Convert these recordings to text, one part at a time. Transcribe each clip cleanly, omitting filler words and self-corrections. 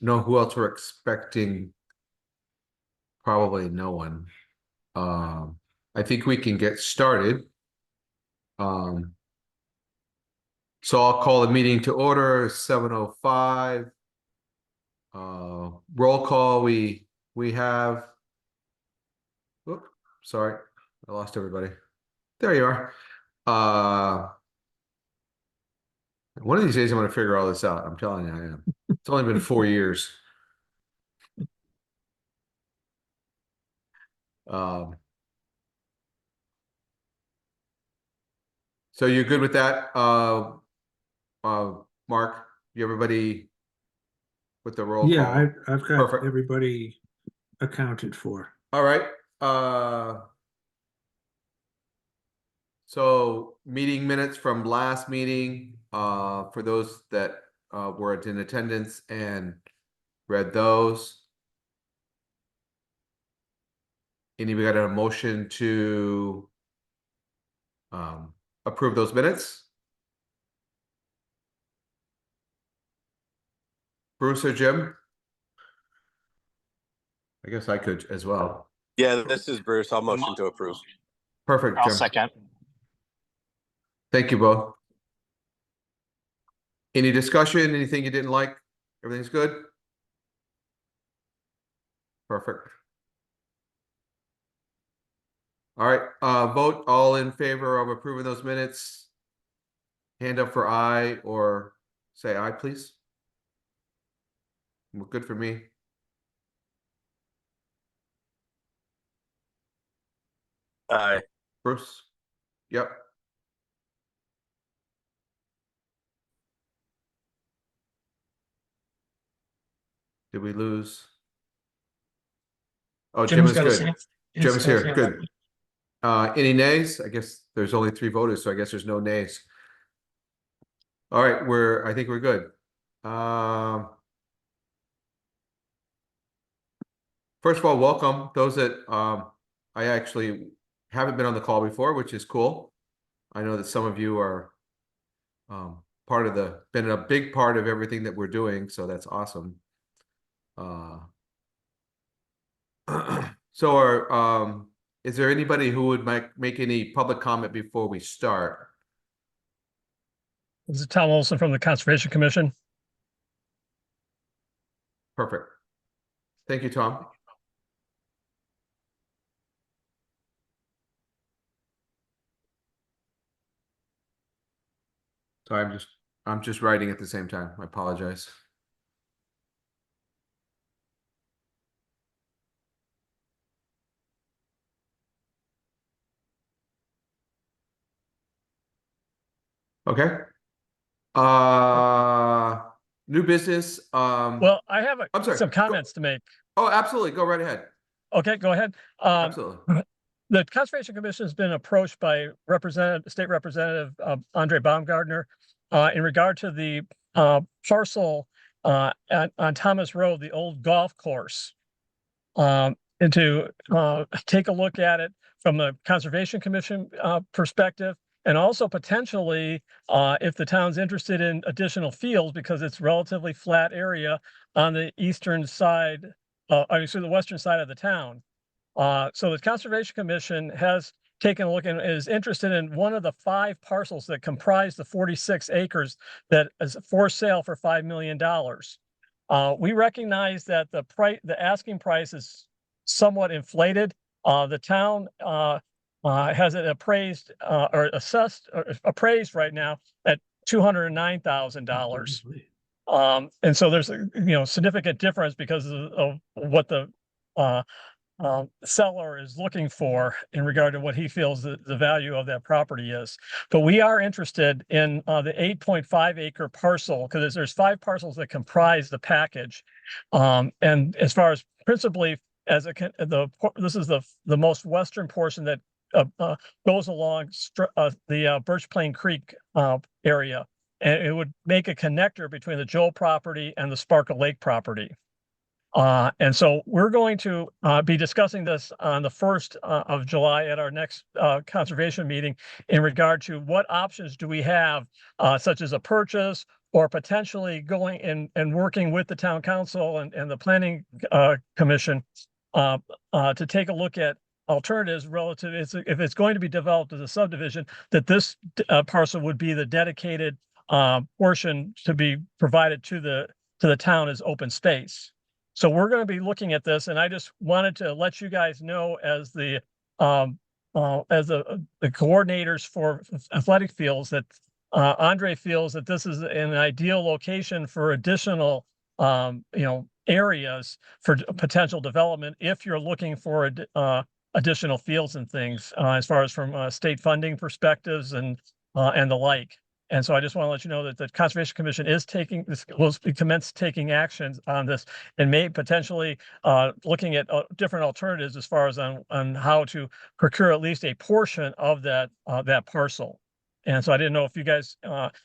know who else we're expecting. Probably no one. I think we can get started. So I'll call the meeting to order, 7:05. Roll call, we have, whoop, sorry, I lost everybody. There you are. One of these days I'm gonna figure all this out. I'm telling you, I am. It's only been 4 years. So you're good with that? Mark, everybody with the roll Yeah, call? I've got Perfect. everybody accounted for. All right. So meeting minutes from last meeting, for those that were in attendance and read those. Anybody got a motion to approve those minutes? Bruce or Jim? I guess I could as well. Yeah, this is Bruce. I'll motion to approve. Perfect, I'll Jim. second. Thank you both. Any discussion? Anything you didn't like? Everything's good? Perfect. All right, vote all in favor of approving those minutes. Hand up for aye or say aye, please. Good for me. Aye. Bruce? Yep. Did we lose? Oh, Jim is good. Jim's here, good. Any nays? I guess there's only 3 voters, so I guess there's no nays. All right, I think we're good. First of all, welcome those that I actually haven't been on the call before, which is cool. I know that some of you are been a big part of everything that we're doing, so that's awesome. So is there anybody who would make any public comment before we start? This is Tom Olson from the Conservation Commission. Perfect. Thank you, Tom. So I'm just writing at the same time. I apologize. Okay. New business. Well, I have I'm sorry. some comments to make. Oh, absolutely. Go right ahead. Okay, go ahead. Absolutely. The Conservation Commission has been approached by State Representative Andre Baumgartner in regard to the parcel on Thomas Road, the old golf course, and to take a look at it from the Conservation Commission perspective, and also potentially if the town's interested in additional fields, because it's relatively flat area on the eastern side, the western side of the town. So the Conservation Commission has taken a look and is interested in one of the 5 parcels that comprise the 46 acres that is for sale for $5 million. We recognize that the asking price is somewhat inflated. The town has it appraised or assessed or appraised right now at $209,000. And so there's a significant difference because of what the seller is looking for in regard to what he feels the value of that property is. But we are interested in the 8.5 acre parcel, because there's 5 parcels that comprise the package. And as far as principally as this is the most western portion that goes along the Birch Plain Creek area, and it would make a connector between the Joel property and the Sparkle Lake property. And so we're going to be discussing this on the 1st of July at our next conservation meeting in regard to what options do we have, such as a purchase or potentially going and working with the town council and the planning commission to take a look at alternatives relative, if it's going to be developed as a subdivision, that this parcel would be the dedicated portion to be provided to the town as open space. So we're going to be looking at this, and I just wanted to let you guys know as the coordinators for athletic fields that Andre feels that this is an ideal location for additional areas for potential development if you're looking for additional fields and things as far as from state funding perspectives and the like. And so I just want to let you know that the Conservation Commission is will commence taking actions on this and may potentially looking at different alternatives as far as on how to procure at least a portion of that parcel. And so I didn't know if you guys,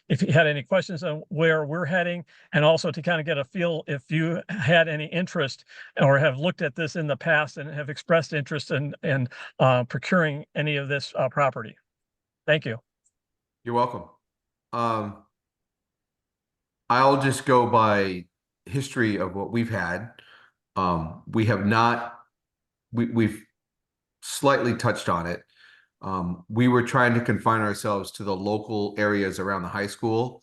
if you had any questions on where we're heading, and also to kind of get a feel if you had any interest or have looked at this in the past and have expressed interest in procuring any of this property. Thank you. You're welcome. I'll just go by history of what we've had. We have not, we've slightly touched on it. We were trying to confine ourselves to the local areas around the high school,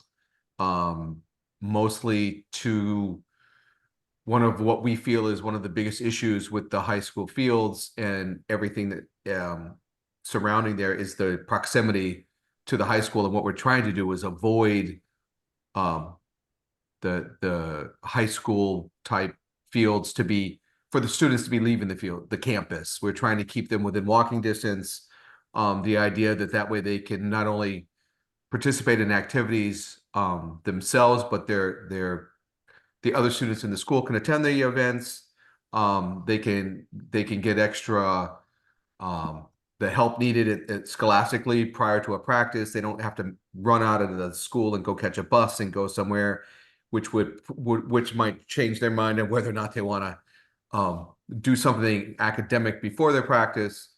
mostly to one of what we feel is one of the biggest issues with the high school fields and everything that surrounding there is the proximity to the high school. And what we're trying to do is avoid the high school type fields for the students to be leaving the campus. We're trying to keep them within walking distance. The idea that way they can not only participate in activities themselves, but the other students in the school can attend the events. They can get extra the help needed at scholastically prior to a practice. They don't have to run out of the school and go catch a bus and go somewhere, which might change their mind on whether or not they want to do something academic before their practice.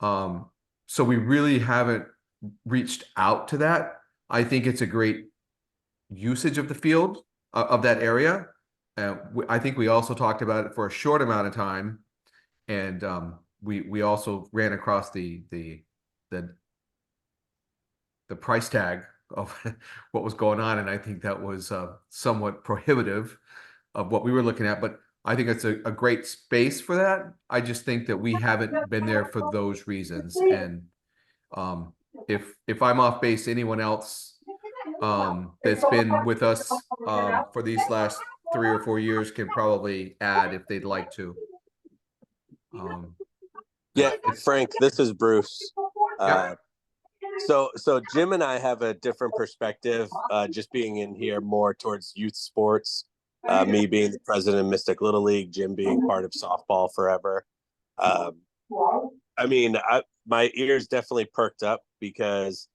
So we really haven't reached out to that. I think it's a great usage of the field of that area. I think we also talked about it for a short amount of time, and we also ran across the price tag of what was going on, and I think that was somewhat prohibitive of what we were looking at. But I think it's a great space for that. I just think that we haven't been there for those reasons. And if I'm off base, anyone else that's been with us for these last 3 or 4 years can probably add if they'd like to. Yeah, Frank, this is Bruce. Yeah. So Jim and I have a different perspective, just being in here more towards youth sports. Me being the president of Mystic Little League, Jim being part of softball forever. I mean, my ears definitely perked up because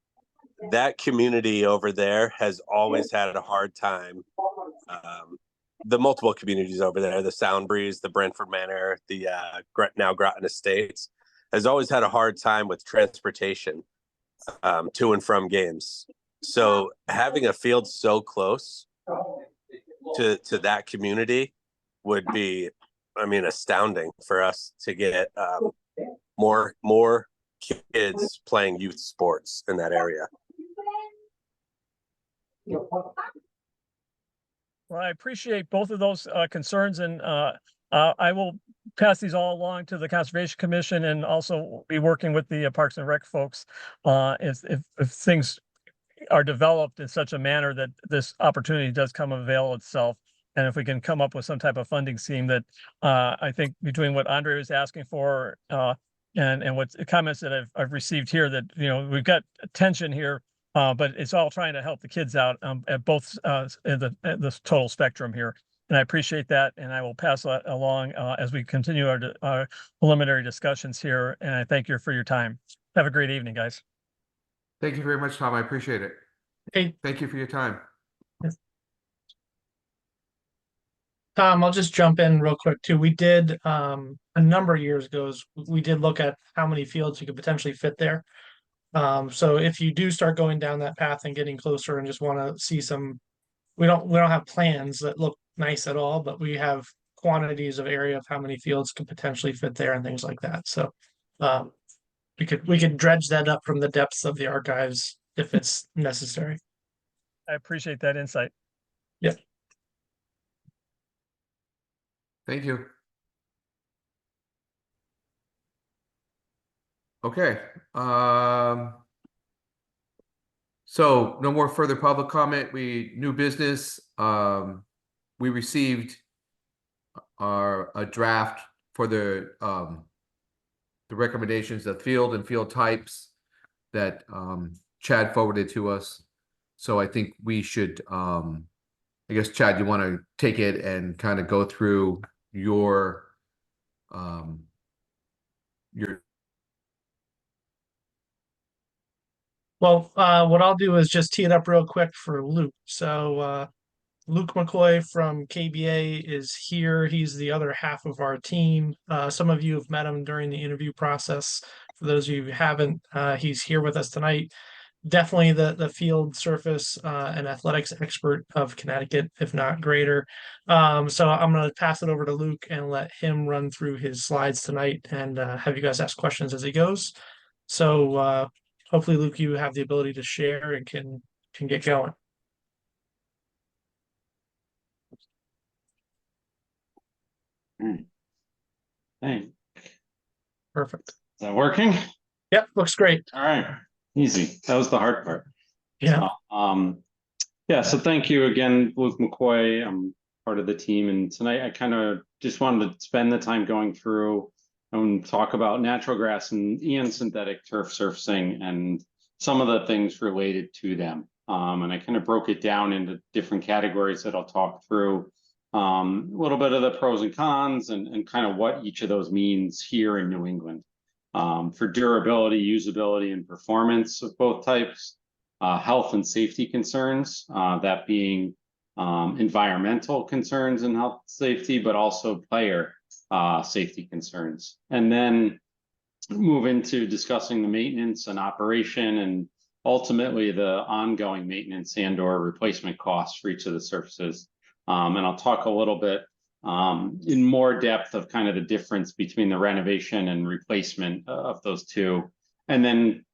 that community over there has always had a hard time. The multiple communities over there, the Sound Breeze, the Brentford Manor, the now Groton Estates, has always had a hard time with transportation to and from games. So having a field so close to that community would be, I mean, astounding for us to get more kids playing youth sports in that area. Well, I appreciate both of those concerns, and I will pass these all along to the Conservation Commission, and also be working with the Parks and Rec folks if things are developed in such a manner that this opportunity does come avail itself. And if we can come up with some type of funding scheme that I think between what Andre was asking for and what comments that I've received here, that we've got tension here. But it's all trying to help the kids out at both in the total spectrum here. And I appreciate that. And I will pass that along as we continue our preliminary discussions here. And I thank you for your time. Have a great evening, guys. Thank you very much, Tom. I appreciate it. Hey, Thank you for your time. Tom, I'll just jump in real quick too. We did a number of years ago, we did look at how many fields you could potentially fit there. So if you do start going down that path and getting closer and just want to see some we don't have plans that look nice at all, but we have quantities of area of how many fields could potentially fit there and things like that. So um, we could dredge that up from the depths of the archives if it's necessary. I appreciate that insight. Thank you. Okay, so no more further public comment. New business, we received a draft for the recommendations of field and field types that Chad forwarded to us. So I think we should, I guess, Chad, you want to take it and kind of go through your Well, what I'll do is just tee it up real quick for Luke. So Luke McCoy from KBA is here. He's the other half of our team. Some of you have met him during the interview process. For those of you who haven't, he's here with us tonight. Definitely the field surface and athletics expert of Connecticut, if not greater. So I'm going to pass it over to Luke and let him run through his slides tonight and have you guys ask questions as he goes. So hopefully, Luke, you have the ability to share and can get going. Hey, Perfect. is that working? Yep, looks great. All right, easy. That was the hard part. Yeah. Yeah, so thank you again, Luke McCoy. I'm part of the team, and tonight I kind of just wanted to spend the time going through and talk about natural grass and synthetic turf surfacing and some of the things related to them. And I kind of broke it down into different categories that I'll talk through. A little bit of the pros and cons and kind of what each of those means here in New England. For durability, usability, and performance of both types, health and safety concerns, that being environmental concerns and health safety, but also player safety concerns. And then move into discussing the maintenance and operation and ultimately the ongoing maintenance and or replacement costs for each of the surfaces. And I'll talk a little bit in more depth of kind of the difference between the renovation and replacement of those two. And then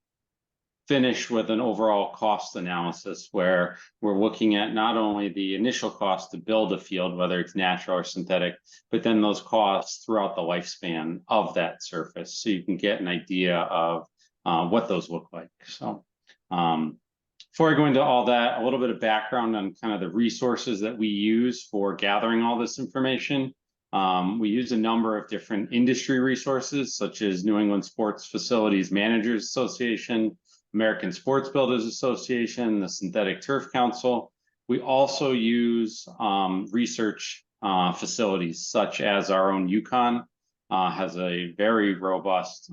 finish with an overall cost analysis where we're looking at not only the initial cost to build a field, whether it's natural or synthetic, but then those costs throughout the lifespan of that surface. So you can get an idea of what those look like. So before I go into all that, a little bit of background on kind of the resources that we use for gathering all this information. We use a number of different industry resources, such as New England Sports Facilities Managers Association, American Sports Builders Association, the Synthetic Turf Council. We also use research facilities, such as our own UConn has a very robust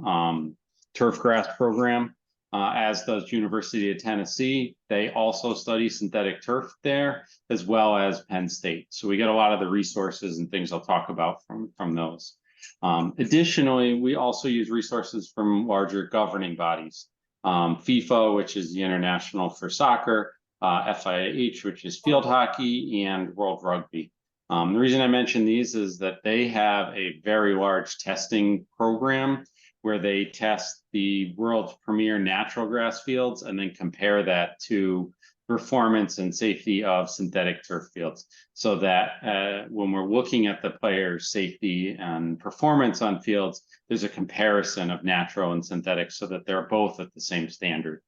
turf grass program, as does University of Tennessee. They also study synthetic turf there, as well as Penn State. So we get a lot of the resources and things I'll talk about from those. Additionally, we also use resources from larger governing bodies. FIFA, which is the International for Soccer, FIH, which is field hockey, and World Rugby. The reason I mention these is that they have a very large testing program where they test the world's premier natural grass fields and then compare that to performance and safety of synthetic turf fields, so that when we're looking at the players' safety and performance on fields, there's a comparison of natural and synthetic so that they're both at the same standard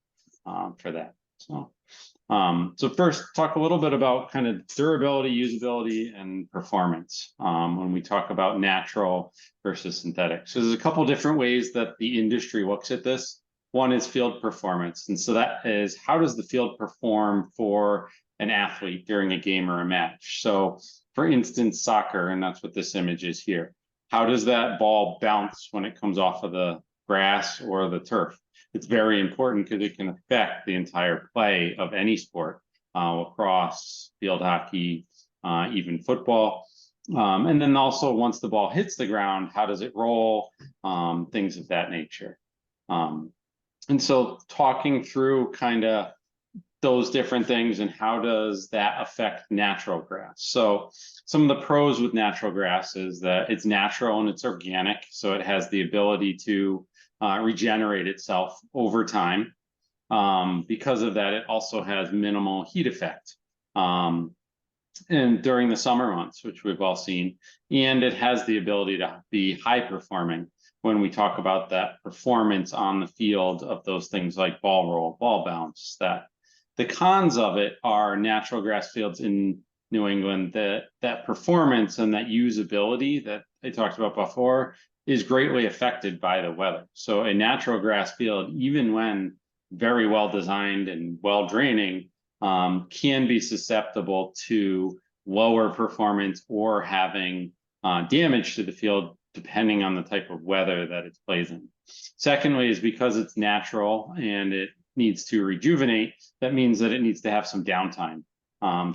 for that. So first, talk a little bit about kind of durability, usability, and performance when we talk about natural versus synthetic. So there's a couple different ways that the industry looks at this. One is field performance. And so that is, how does the field perform for an athlete during a game or a match? So for instance, soccer, and that's what this image is here. How does that ball bounce when it comes off of the grass or the turf? It's very important because it can affect the entire play of any sport, lacrosse, field hockey, even football. And then also once the ball hits the ground, how does it roll? Things of that nature. And so talking through kind of those different things and how does that affect natural grass. So some of the pros with natural grass is that it's natural and it's organic, so it has the ability to regenerate itself over time. Because of that, it also has minimal heat effect. And during the summer months, which we've all seen, and it has the ability to be high performing when we talk about that performance on the field of those things like ball roll, ball bounce. That the cons of it are natural grass fields in New England, that performance and that usability that I talked about before is greatly affected by the weather. So a natural grass field, even when very well designed and well draining, can be susceptible to lower performance or having damage to the field depending on the type of weather that it plays in. Secondly, is because it's natural and it needs to rejuvenate, that means that it needs to have some downtime.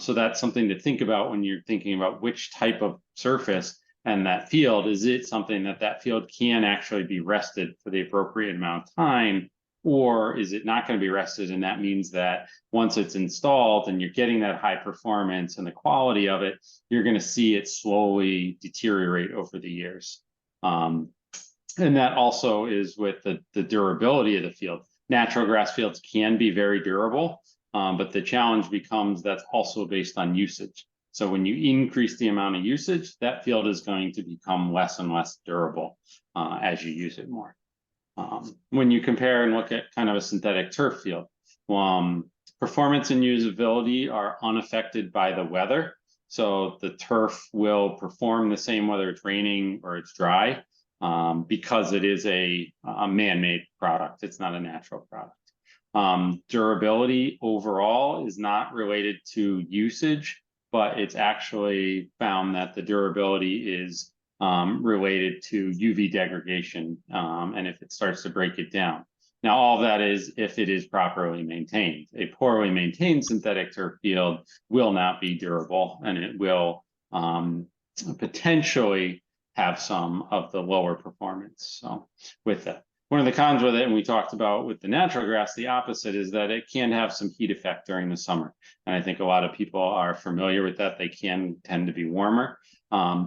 So that's something to think about when you're thinking about which type of surface and that field. Is it something that field can actually be rested for the appropriate amount of time? Or is it not going to be rested? And that means that once it's installed and you're getting that high performance and the quality of it, you're going to see it slowly deteriorate over the years. And that also is with the durability of the field. Natural grass fields can be very durable, but the challenge becomes that's also based on usage. So when you increase the amount of usage, that field is going to become less and less durable as you use it more. When you compare and look at kind of a synthetic turf field, performance and usability are unaffected by the weather. So the turf will perform the same whether it's raining or it's dry, because it is a man-made product. It's not a natural product. Durability overall is not related to usage, but it's actually found that the durability is related to UV degradation, and if it starts to break it down. Now, all of that is if it is properly maintained. A poorly maintained synthetic turf field will not be durable, and it will potentially have some of the lower performance. So with that, one of the cons with it, and we talked about with the natural grass, the opposite is that it can have some heat effect during the summer. And I think a lot of people are familiar with that. They can tend to be warmer.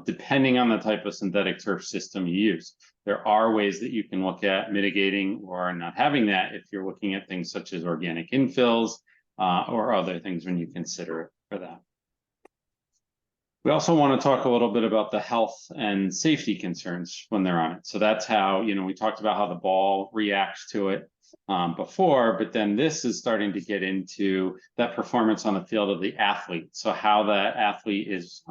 Depending on the type of synthetic turf system you use. There are ways that you can look at mitigating or not having that if you're looking at things such as organic infills or other things when you consider it for that. We also want to talk a little bit about the health and safety concerns when they're on it. So that's how, we talked about how the ball reacts to it before, but then this is starting to get into that performance on the field of the athlete. So how that athlete is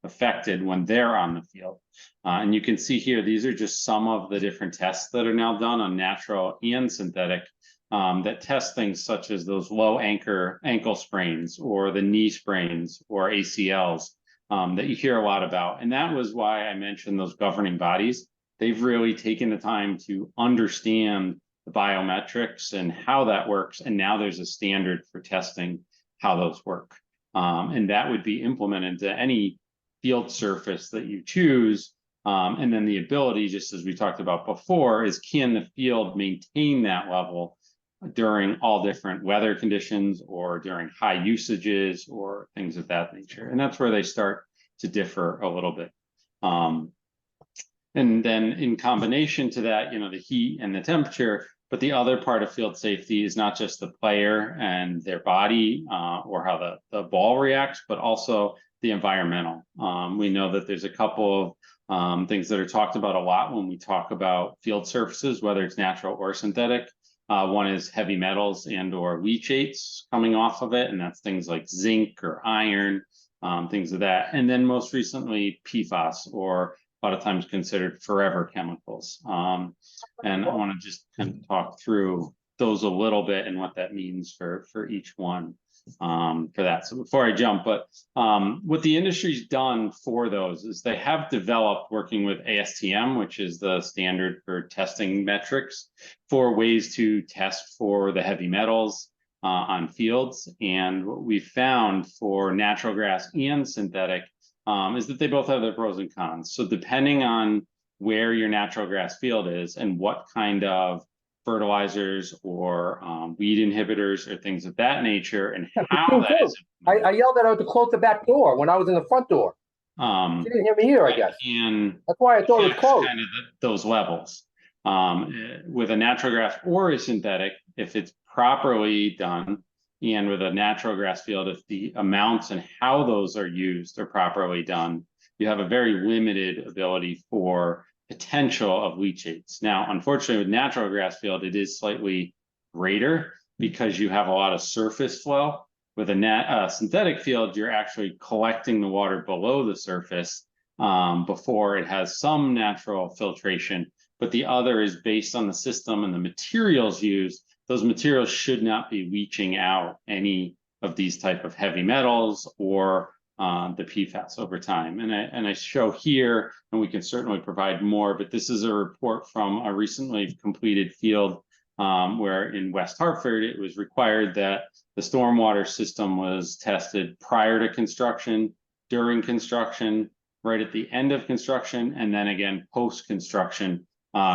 affected when they're on the field. And you can see here, these are just some of the different tests that are now done on natural and synthetic that test things such as those low ankle sprains or the knee sprains or ACLs that you hear a lot about. And that was why I mentioned those governing bodies. They've really taken the time to understand the biometrics and how that works. And now there's a standard for testing how those work. And that would be implemented to any field surface that you choose. And then the ability, just as we talked about before, is can the field maintain that level during all different weather conditions or during high usages or things of that nature. And that's where they start to differ a little bit. And then in combination to that, the heat and the temperature, but the other part of field safety is not just the player and their body or how the ball reacts, but also the environmental. We know that there's a couple of things that are talked about a lot when we talk about field surfaces, whether it's natural or synthetic. One is heavy metals and or leachates coming off of it, and that's things like zinc or iron, things of that. And then most recently PFAS, or a lot of times considered forever chemicals. And I want to just kind of talk through those a little bit and what that means for each one for that. So before I jump, but what the industry's done for those is they have developed, working with ASTM, which is the standard for testing metrics, for ways to test for the heavy metals on fields. And what we found for natural grass and synthetic is that they both have their pros and cons. So depending on where your natural grass field is and what kind of fertilizers or weed inhibitors or things of that nature, and Yeah, how me that too. is I yelled at her to close the back door when I was in the front door. um, She didn't hear me either, I guess. can That's why I thought it was affects closed. kind of those levels. With a natural grass or a synthetic, if it's properly done, and with a natural grass field, if the amounts and how those are used are properly done, you have a very limited ability for potential of leachates. Now, unfortunately, with natural grass field, it is slightly greater because you have a lot of surface flow. With a synthetic field, you're actually collecting the water below the surface before it has some natural filtration, but the other is based on the system and the materials used. Those materials should not be leaching out any of these type of heavy metals or the PFAS over time. And I show here, and we can certainly provide more, but this is a report from a recently completed field where in West Hartford, it was required that the stormwater system was tested prior to construction, during construction, right at the end of construction, and then again post-construction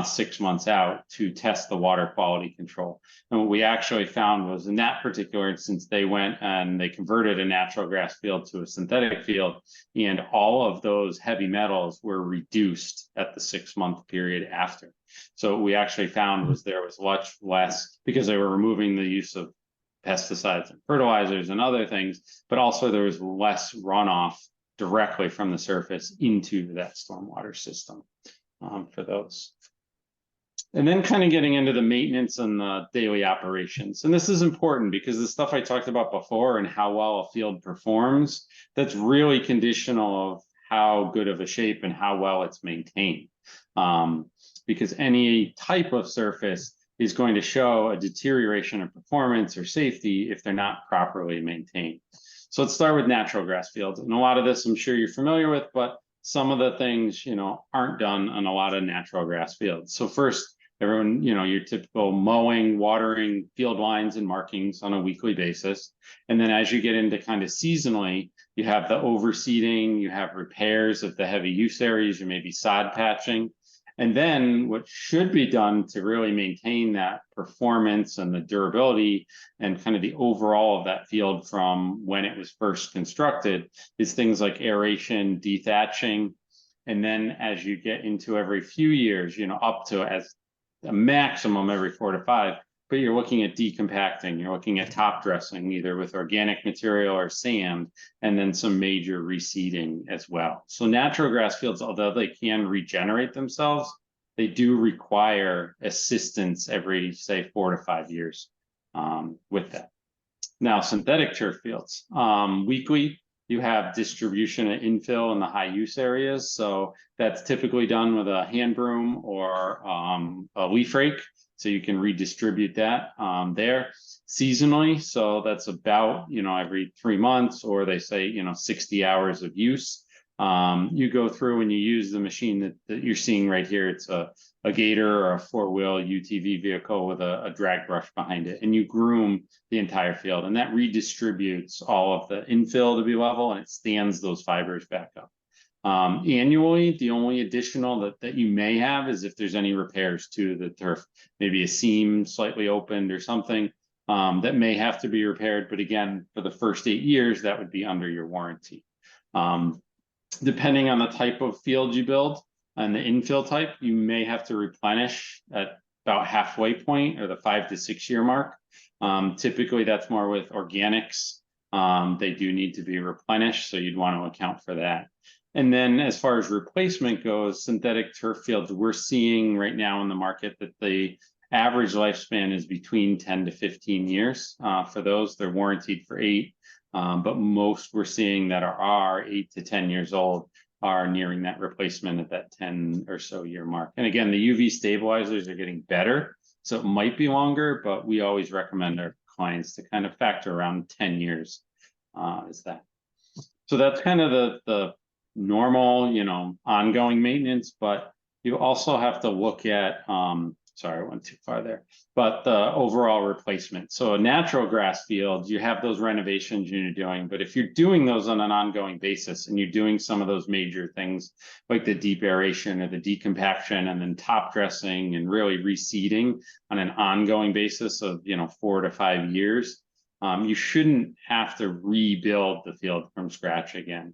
6 months out to test the water quality control. And what we actually found was in that particular instance, they went and they converted a natural grass field to a synthetic field, and all of those heavy metals were reduced at the 6 month period after. So what we actually found was there was much less, because they were removing the use of pesticides and fertilizers and other things, but also there was less runoff directly from the surface into that stormwater system for those. And then kind of getting into the maintenance and the daily operations. And this is important because the stuff I talked about before and how well a field performs, that's really conditional of how good of a shape and how well it's maintained. Because any type of surface is going to show a deterioration of performance or safety if they're not properly maintained. So let's start with natural grass fields. And a lot of this I'm sure you're familiar with, but some of the things, aren't done on a lot of natural grass fields. So first, everyone, your typical mowing, watering, field lines and markings on a weekly basis. And then as you get into kind of seasonally, you have the overseeding, you have repairs of the heavy use areas, you may be sod patching. And then what should be done to really maintain that performance and the durability and kind of the overall of that field from when it was first constructed is things like aeration, dethatching. And then as you get into every few years, up to as a maximum every 4 to 5, but you're looking at decompacting, you're looking at top dressing, either with organic material or sand, and then some major reseeding as well. So natural grass fields, although they can regenerate themselves, they do require assistance every, say, 4 to 5 years with that. Now, synthetic turf fields, weekly, you have distribution and infill in the high use areas. So that's typically done with a hand broom or a leaf rake. So you can redistribute that there seasonally. So that's about, every 3 months, or they say, 60 hours of use. You go through and you use the machine that you're seeing right here. It's a gator or a 4-wheel UTV vehicle with a drag brush behind it, and you groom the entire field, and that redistributes all of the infill to be level, and it stands those fibers back up. Annually, the only additional that you may have is if there's any repairs to the turf, maybe a seam slightly opened or something that may have to be repaired. But again, for the first 8 years, that would be under your warranty. Depending on the type of field you build and the infill type, you may have to replenish at about halfway point or the 5 to 6 year mark. Typically, that's more with organics. They do need to be replenished, so you'd want to account for that. And then as far as replacement goes, synthetic turf fields, we're seeing right now in the market that the average lifespan is between 10 to 15 years. For those, they're warranted for 8. But most we're seeing that are 8 to 10 years old are nearing that replacement at that 10 or so year mark. And again, the UV stabilizers are getting better, so it might be longer, but we always recommend our clients to kind of factor around 10 years is that. So that's kind of the normal, ongoing maintenance, but you also have to look at sorry, I went too far there. But the overall replacement. So a natural grass field, you have those renovations you're doing, but if you're doing those on an ongoing basis and you're doing some of those major things like the deep aeration or the decompaction and then top dressing and really reseeding on an ongoing basis of 4 to 5 years, you shouldn't have to rebuild the field from scratch again.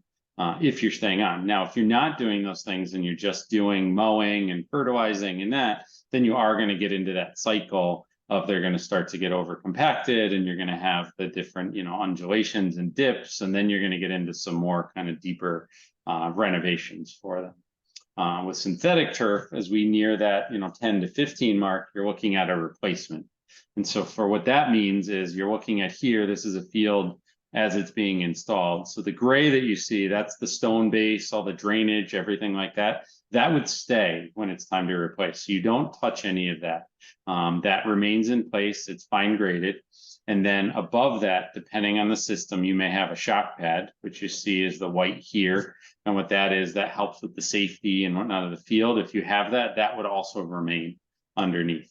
If you're staying on. Now, if you're not doing those things and you're just doing mowing and fertilizing and that, then you are going to get into that cycle of they're going to start to get over compacted and you're going to have the different, undulations and dips, and then you're going to get into some more kind of deeper renovations for them. With synthetic turf, as we near that, 10 to 15 mark, you're looking at a replacement. And so for what that means is you're looking at here, this is a field as it's being installed. So the gray that you see, that's the stone base, all the drainage, everything like that, that would stay when it's time to replace. So you don't touch any of that. That remains in place, it's fine graded. And then above that, depending on the system, you may have a shock pad, which you see is the white here. And what that is, that helps with the safety and whatnot of the field. If you have that, that would also remain underneath.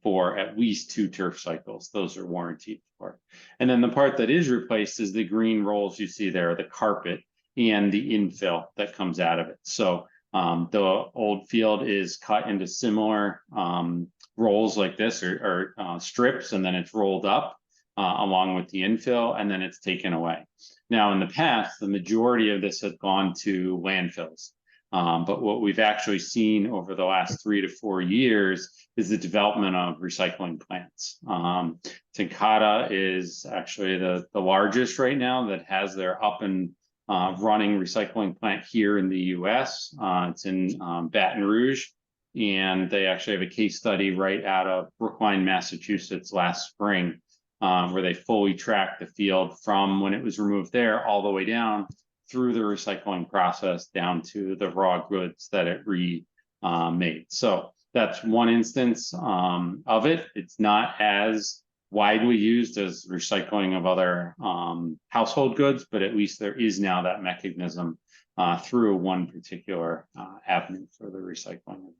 For at least 2 turf cycles. Those are warranted for. And then the part that is replaced is the green rolls you see there, the carpet and the infill that comes out of it. So the old field is cut into similar rolls like this or strips, and then it's rolled up along with the infill, and then it's taken away. Now, in the past, the majority of this has gone to landfills. But what we've actually seen over the last 3 to 4 years is the development of recycling plants. Tenkata is actually the largest right now that has their up and running recycling plant here in the US. It's in Baton Rouge, and they actually have a case study right out of Brookline, Massachusetts last spring, where they fully tracked the field from when it was removed there all the way down through the recycling process down to the raw goods that it remade. So that's one instance of it. It's not as widely used as recycling of other household goods, but at least there is now that mechanism through one particular avenue for the recycling.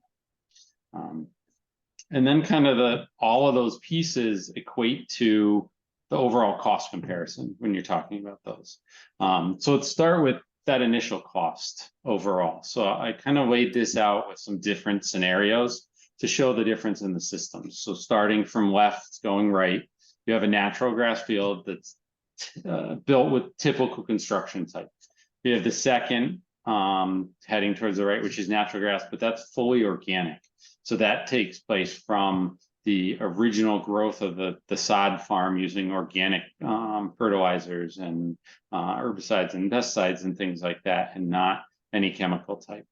And then kind of all of those pieces equate to the overall cost comparison when you're talking about those. So let's start with that initial cost overall. So I kind of laid this out with some different scenarios to show the difference in the systems. So starting from left, going right, you have a natural grass field that's built with typical construction type. You have the second heading towards the right, which is natural grass, but that's fully organic. So that takes place from the original growth of the sod farm using organic fertilizers and herbicides and pesticides and things like that, and not any chemical type.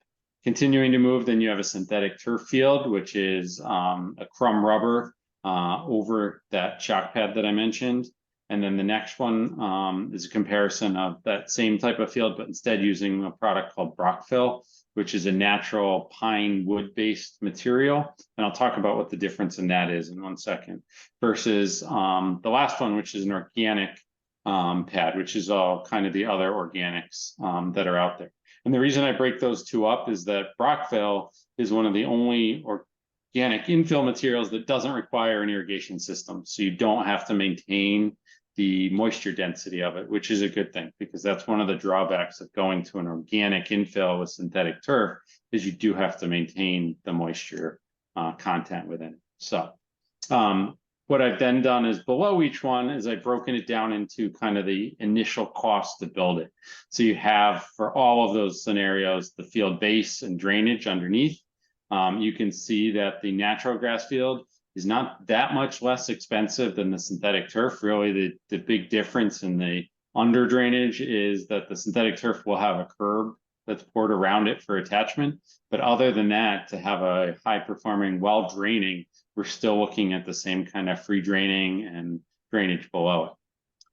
Continuing to move, then you have a synthetic turf field, which is a crumb rubber over that shock pad that I mentioned. And then the next one is a comparison of that same type of field, but instead using a product called Brockfill, which is a natural pine wood-based material. And I'll talk about what the difference in that is in 1 second, versus the last one, which is an organic pad, which is all kind of the other organics that are out there. And the reason I break those two up is that Brockfill is one of the only organic infill materials that doesn't require an irrigation system. So you don't have to maintain the moisture density of it, which is a good thing, because that's one of the drawbacks of going to an organic infill with synthetic turf is you do have to maintain the moisture content within it. So what I've then done is below each one is I've broken it down into kind of the initial cost to build it. So you have, for all of those scenarios, the field base and drainage underneath. You can see that the natural grass field is not that much less expensive than the synthetic turf. Really, the big difference in the under drainage is that the synthetic turf will have a curb that's poured around it for attachment. But other than that, to have a high performing well draining, we're still looking at the same kind of free draining and drainage below it.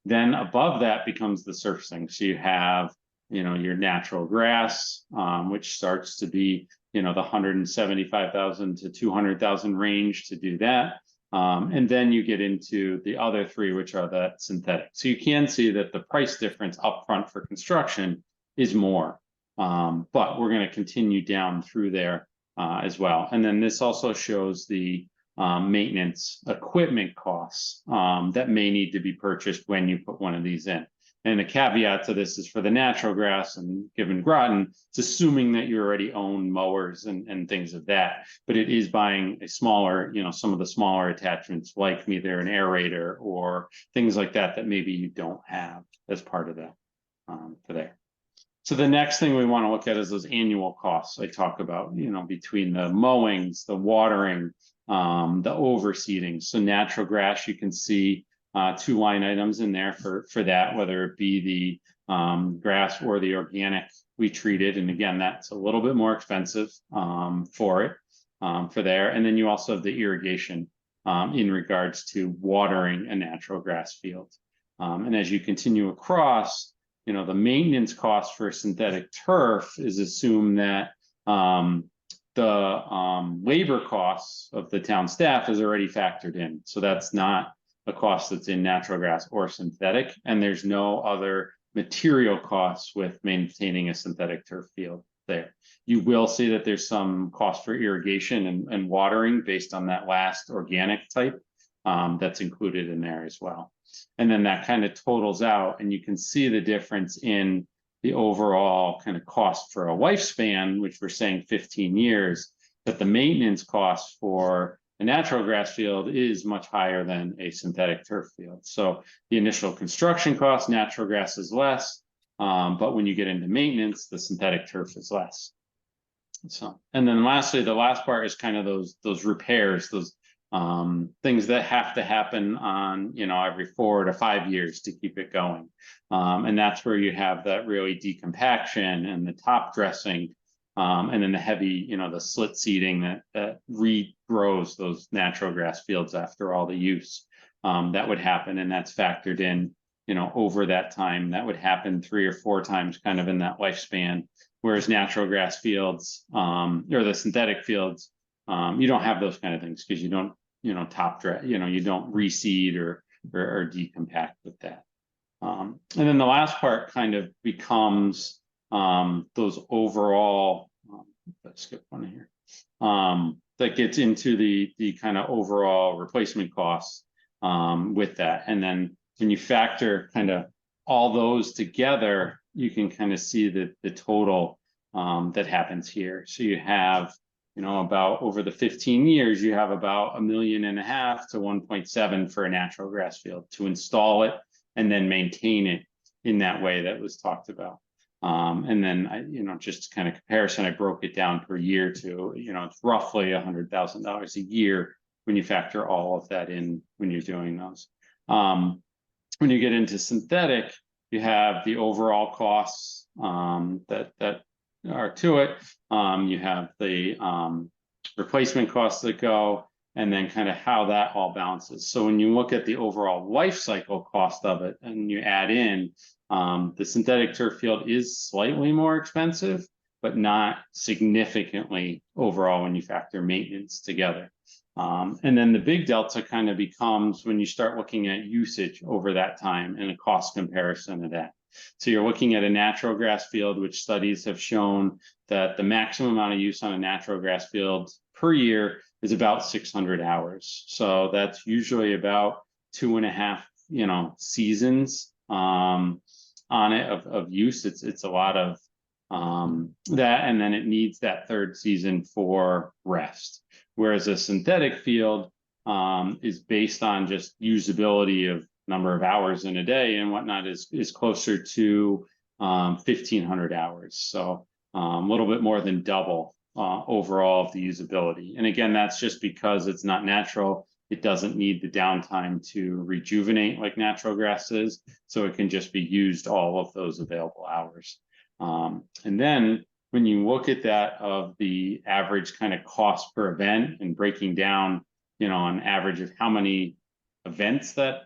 Then above that becomes the surfacing. So you have, your natural grass, which starts to be, the 175,000 to 200,000 range to do that. And then you get into the other three, which are that synthetic. So you can see that the price difference upfront for construction is more, but we're going to continue down through there as well. And then this also shows the maintenance equipment costs that may need to be purchased when you put one of these in. And a caveat to this is for the natural grass, and given Groton, it's assuming that you already own mowers and things of that. But it is buying a smaller, some of the smaller attachments, like either an aerator or things like that, that maybe you don't have as part of that today. So the next thing we want to look at is those annual costs I talk about, between the mowings, the watering, the overseeding. So natural grass, you can see 2 line items in there for that, whether it be the grass or the organic we treated. And again, that's a little bit more expensive for it, for there. And then you also have the irrigation in regards to watering a natural grass field. And as you continue across, the maintenance cost for synthetic turf is assumed that the labor costs of the town staff is already factored in. So that's not a cost that's in natural grass or synthetic, and there's no other material costs with maintaining a synthetic turf field there. You will see that there's some cost for irrigation and watering based on that last organic type that's included in there as well. And then that kind of totals out, and you can see the difference in the overall kind of cost for a lifespan, which we're saying 15 years, that the maintenance cost for a natural grass field is much higher than a synthetic turf field. So the initial construction cost, natural grass is less, but when you get into maintenance, the synthetic turf is less. So, and then lastly, the last part is kind of those repairs, those things that have to happen on, every 4 to 5 years to keep it going. And that's where you have that really decompaction and the top dressing, and then the heavy, the slit seeding that regrows those natural grass fields after all the use that would happen. And that's factored in, over that time. That would happen 3 or 4 times kind of in that lifespan. Whereas natural grass fields, or the synthetic fields, you don't have those kind of things because you don't, top dress, you don't reseed or decompact with that. And then the last part kind of becomes those overall, let's skip one here, that gets into the kind of overall replacement costs with that. And then when you factor kind of all those together, you can kind of see the total that happens here. So you have, about over the 15 years, you have about $1.5 million to 1.7 for a natural grass field to install it and then maintain it in that way that was talked about. And then, just kind of comparison, I broke it down per year to, it's roughly $100,000 a year when you factor all of that in when you're doing those. When you get into synthetic, you have the overall costs that are to it. You have the replacement costs that go, and then kind of how that all balances. So when you look at the overall life cycle cost of it, and you add in the synthetic turf field is slightly more expensive, but not significantly overall when you factor maintenance together. And then the big delta kind of becomes when you start looking at usage over that time and a cost comparison of that. So you're looking at a natural grass field, which studies have shown that the maximum amount of use on a natural grass field per year is about 600 hours. So that's usually about 2.5, seasons on it of use. It's a lot of that, and then it needs that 3rd season for rest. Whereas a synthetic field is based on just usability of number of hours in a day and whatnot is closer to 1,500 hours. So a little bit more than double overall of the usability. And again, that's just because it's not natural. It doesn't need the downtime to rejuvenate like natural grass is. So it can just be used all of those available hours. And then when you look at that of the average kind of cost per event and breaking down, an average of how many events that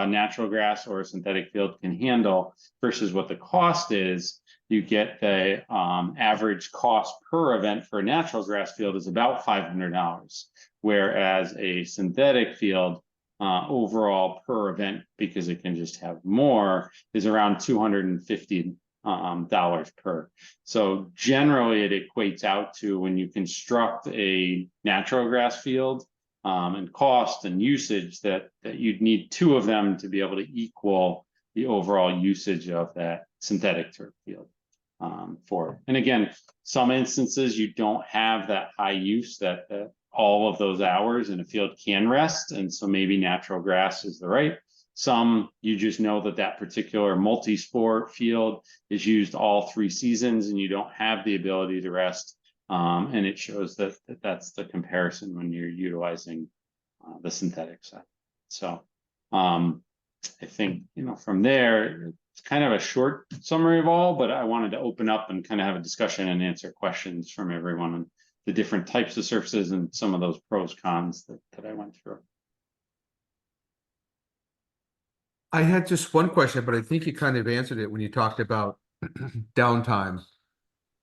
natural grass or synthetic field can handle versus what the cost is, you get the average cost per event for a natural grass field is about $500, whereas a synthetic field overall per event, because it can just have more, is around $250 dollars per. So generally it equates out to, when you construct a natural grass field, and cost and usage, that you'd need two of them to be able to equal the overall usage of that synthetic turf field. For it. And again, some instances you don't have that high use that all of those hours in a field can rest, and so maybe natural grass is the right. Some you just know that that particular multi-sport field is used all 3 seasons and you don't have the ability to rest, and it shows that that's the comparison when you're utilizing the synthetic side. So I think, you know, from there, it's kind of a short summary of all, but I wanted to open up and kind of have a discussion and answer questions from everyone on the different types of surfaces and some of those pros cons that I went through. I had just one question, but I think you kind of answered it when you talked about downtime.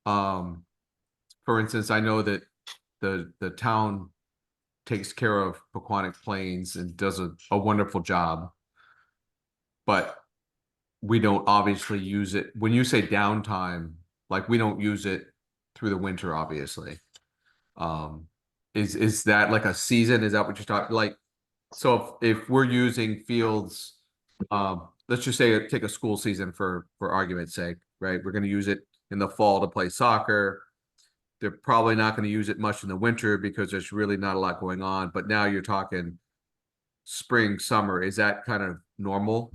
For instance, I know that the town takes care of Pequannock Plains and does a wonderful job, but we don't obviously use it. When you say downtime, like, we don't use it through the winter, obviously. Is that like a season? Is that what you're talking like? So if we're using fields, let's just say take a school season for argument's sake, right? We're going to use it in the fall to play soccer. They're probably not going to use it much in the winter because there's really not a lot going on. But now you're talking spring, summer. Is that kind of normal?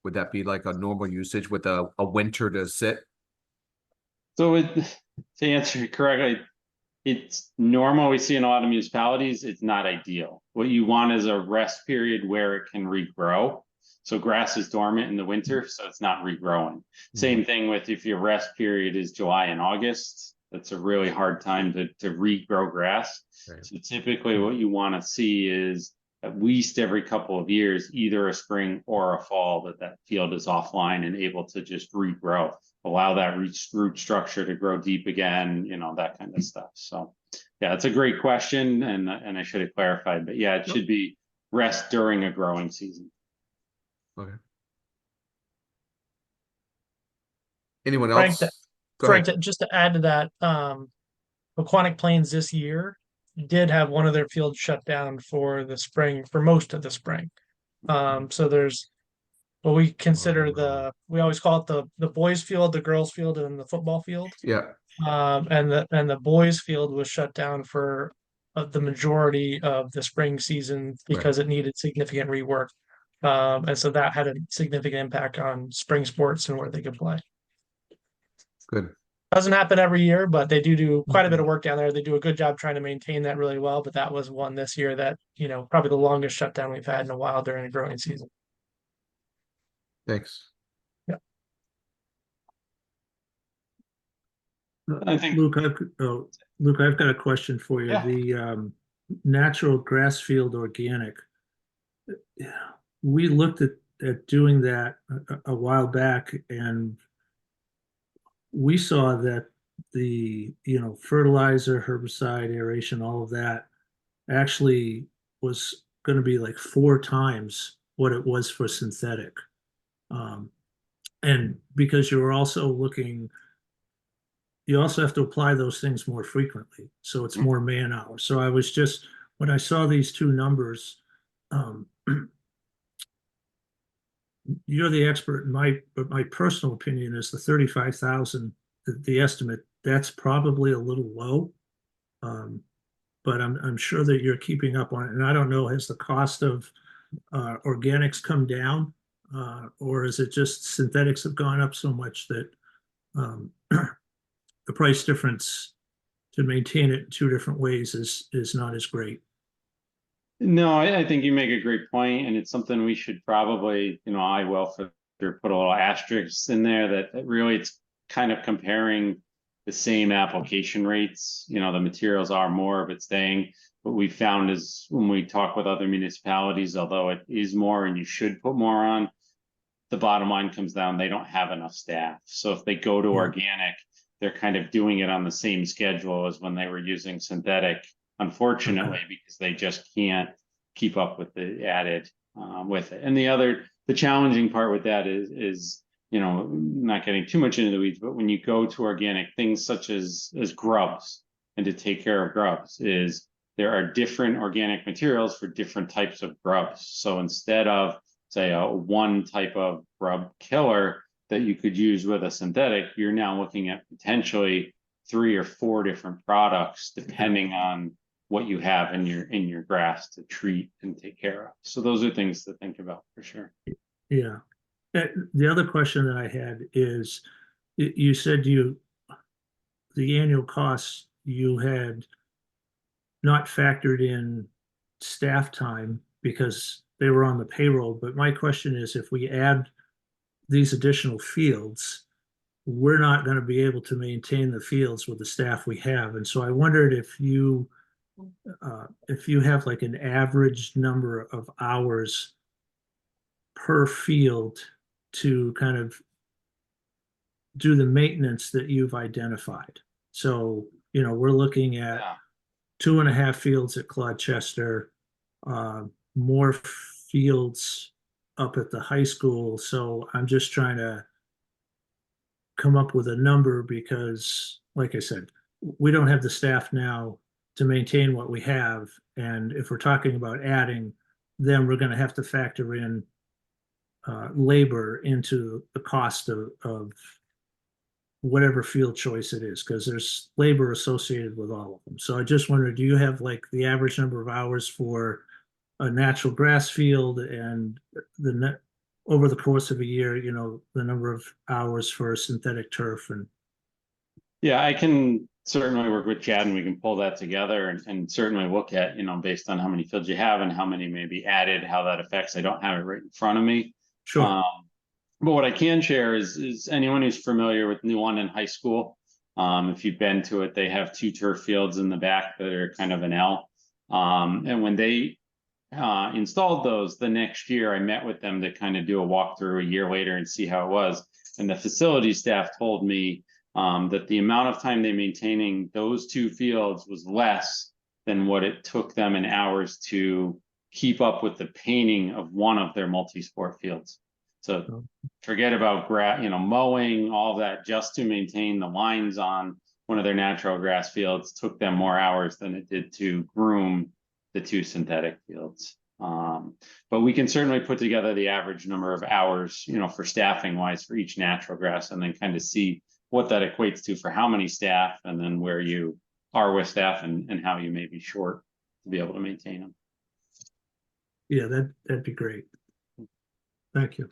Would that be like a normal usage with a winter to sit? So to answer you correctly, it's normal. We see in a lot of municipalities, it's not ideal. What you want is a rest period where it can regrow. So grass is dormant in the winter, so it's not regrowing. Same thing with if your rest period is July and August, that's a really hard time to regrow grass. Right. So typically what you want to see is at least every couple of years, either a spring or a fall, that field is offline and able to just regrow, allow that root structure to grow deep again, you know, that kind of stuff. So yeah, it's a great question, and I should have clarified, but yeah, it should be rest during a growing season. Okay. Anyone Frank, else? Go Frank, ahead. just to add to that, Pequannock Plains this year did have one of their fields shut down for the spring, for most of the spring. So there's what we consider we always call it the boys field, the girls field, and the football field. Yeah. And the boys field was shut down for the majority of the spring season because it needed significant rework. And so that had a significant impact on spring sports and where they could play. Good. Doesn't happen every year, but they do quite a bit of work down there. They do a good job trying to maintain that really well. But that was one this year that, you know, probably the longest shutdown we've had in a while during a growing season. Thanks. Yeah. I think Luke, I've got a question for you. Yeah. The natural grass field organic. We looked at doing that a while back, and we saw that the, you know, fertilizer, herbicide, aeration, all of that actually was going to be like 4 times what it was for synthetic. And because you also have to apply those things more frequently, so it's more man hours. So I was just, when I saw these two numbers, you're the expert, but my personal opinion is the 35,000, the estimate, that's probably a little low. But I'm sure that you're keeping up on it, and I don't know, has the cost of organics come down, or is it just synthetics have gone up so much that the price difference to maintain it in 2 different ways is not as great? No, I think you make a great point, and it's something we should probably, you know, I will put a little asterisk in there that really it's kind of comparing the same application rates. You know, the materials are more, but staying. What we found is when we talk with other municipalities, although it is more and you should put more on, the bottom line comes down, they don't have enough staff. So if they go to organic, they're kind of doing it on the same schedule as when they were using synthetic, unfortunately, because they just can't keep up with the added with it. And the challenging part with that is you know, not getting too much into the weeds, but when you go to organic, things such as grubs and to take care of grubs is there are different organic materials for different types of grubs. So instead of say a one type of grub killer that you could use with a synthetic, you're now looking at potentially 3 or 4 different products depending on what you have in your grass to treat and take care of. So those are things to think about for sure. Yeah. The other question that I had is, you said the annual costs, you had not factored in staff time because they were on the payroll. But my question is, if we add these additional fields, we're not going to be able to maintain the fields with the staff we have. And so I wondered if you have like an average number of hours per field to kind of do the maintenance that you've identified. So, we're looking at Yeah. 2.5 fields at Clodchester, more fields up at the high school. So I'm just trying to come up with a number because, like I said, we don't have the staff now to maintain what we have. And if we're talking about adding, then we're going to have to factor in labor into the cost of whatever field choice it is, because there's labor associated with all of them. So I just wondered, do you have like the average number of hours for a natural grass field and over the course of a year, the number of hours for synthetic turf? And Yeah, I can certainly work with Chad and we can pull that together and certainly look at, based on how many fields you have and how many may be added, how that affects. I don't have it right in front of me. sure. But what I can share is anyone who's familiar with New London High School, if you've been to it, they have 2 turf fields in the back that are kind of an L. And when they installed those the next year, I met with them to kind of do a walkthrough a year later and see how it was. And the facility staff told me that the amount of time they maintaining those 2 fields was less than what it took them in hours to keep up with the painting of one of their multi-sport fields. So forget about mowing, all that, just to maintain the lines on one of their natural grass fields took them more hours than it did to groom the 2 synthetic fields. But we can certainly put together the average number of hours, for staffing wise for each natural grass, and then kind of see what that equates to for how many staff, and then where you are with staff and how you may be short to be able to maintain them. Yeah, that'd be great. Thank you.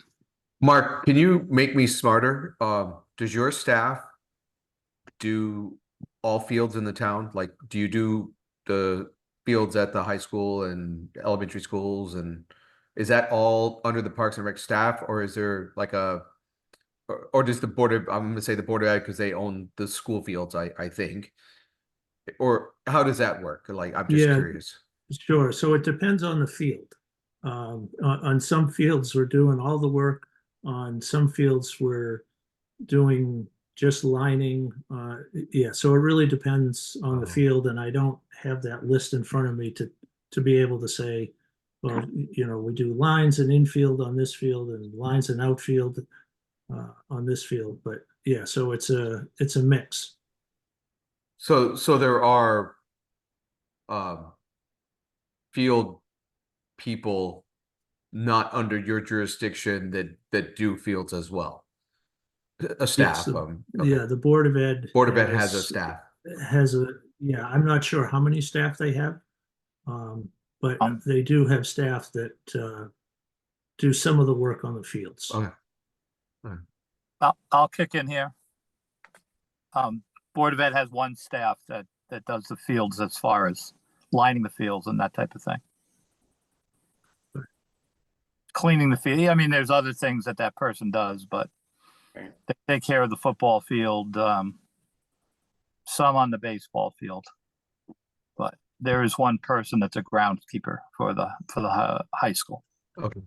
Mark, can you make me smarter? Does your staff do all fields in the town? Like, do you do the fields at the high school and elementary schools? And is that all under the Parks and Rec staff, or is there like or does the I'm going to say the Board of Ed, because they own the school fields, I think. Or how does that work? Like, I'm just curious. Sure. So it depends on the field. On some fields, we're doing all the work. On some fields, we're doing just lining. So it really depends on the field, and I don't have that list in front of me to be able to say, well, we do lines and infield on this field and lines and outfield on this field. But yeah, so it's a mix. So there are field people not under your jurisdiction that do fields as well. A staff. Yes, Okay. Yeah, the Board of Ed. Board of Ed has a staff. I'm not sure how many staff they have. But they do have staff that do some of the work on the fields. Okay. I'll kick in here. Board of Ed has one staff that does the fields as far as lining the fields and that type of thing. Cleaning the field. I mean, there's other things that person does, but they take care of the football field, some on the baseball field. But there is one person that's a groundskeeper for the high school. Okay.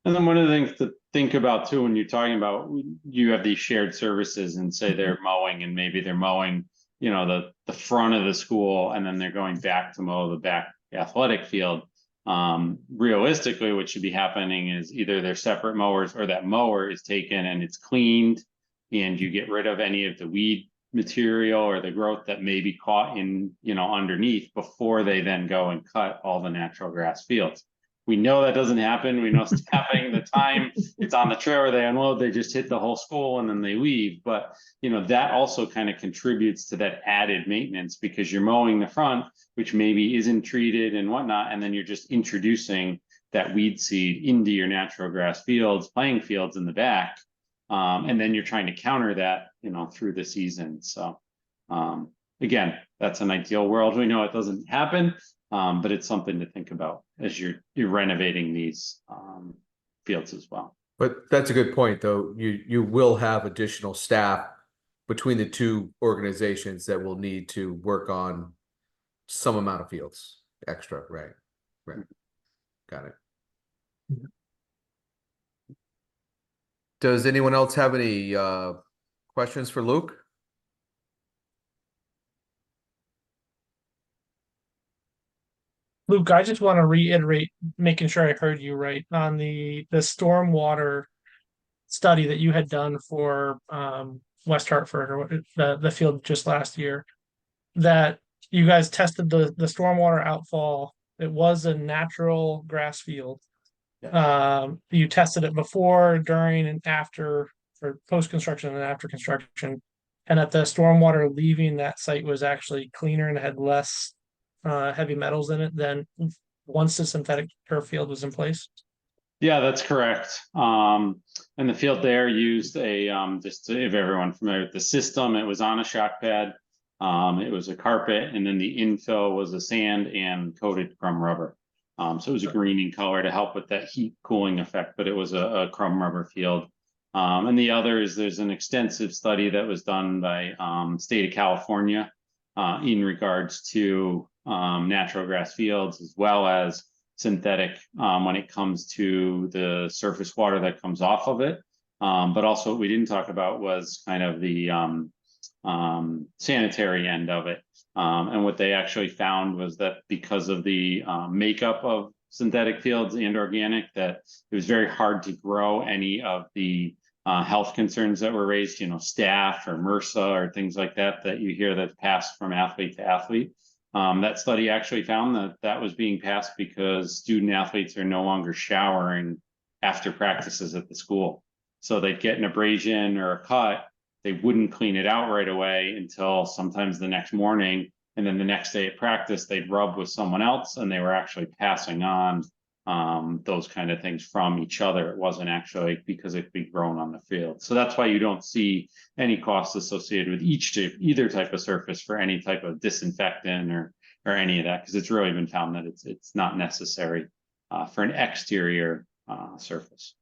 And then one of the things to think about too, when you're talking about, you have these shared services and say they're mowing and maybe they're mowing, the front of the school and then they're going back to mow the back athletic field. Realistically, what should be happening is either they're separate mowers or that mower is taken and it's cleaned and you get rid of any of the weed material or the growth that may be caught in, underneath before they then go and cut all the natural grass fields. We know that doesn't happen. We know staffing, the time it's on the trailer, they unload, they just hit the whole school and then they leave. But, that also kind of contributes to that added maintenance because you're mowing the front, which maybe isn't treated and whatnot. And then you're just introducing that weed seed into your natural grass fields, playing fields in the back. And then you're trying to counter that, through the season. So, again, that's an ideal world. We know it doesn't happen, but it's something to think about as you're renovating these fields as well. But that's a good point, though. You will have additional staff between the two organizations that will need to work on some amount of fields extra, right? Right. Got it. Does anyone else have any questions for Luke? Luke, I just want to reiterate, making sure I heard you right on the stormwater study that you had done for West Hartford or the field just last year, that you guys tested the stormwater outfall. It was a natural grass field. You tested it before, during, and after, for post-construction and after construction, and that the stormwater leaving that site was actually cleaner and had less heavy metals in it than once the synthetic turf field was in place. Yeah, that's correct. And the field there used just if everyone familiar with the system, it was on a shock pad. It was a carpet, and then the infill was a sand and coated crumb rubber. So it was a green in color to help with that heat cooling effect, but it was a crumb rubber field. And the other is there's an extensive study that was done by state of California in regards to natural grass fields as well as synthetic when it comes to the surface water that comes off of it. But also what we didn't talk about was kind of the sanitary end of it. And what they actually found was that because of the makeup of synthetic fields and organic, that it was very hard to grow any of the health concerns that were raised, staph or MRSA or things like that, that you hear that's passed from athlete to athlete. That study actually found that was being passed because student athletes are no longer showering after practices at the school. So they'd get an abrasion or a cut, they wouldn't clean it out right away until sometimes the next morning. And then the next day at practice, they'd rub with someone else and they were actually passing on those kind of things from each other. It wasn't actually because it could be grown on the field. So that's why you don't see any costs associated with either type of surface for any type of disinfectant or any of that, because it's really been found that it's not necessary for an exterior surface.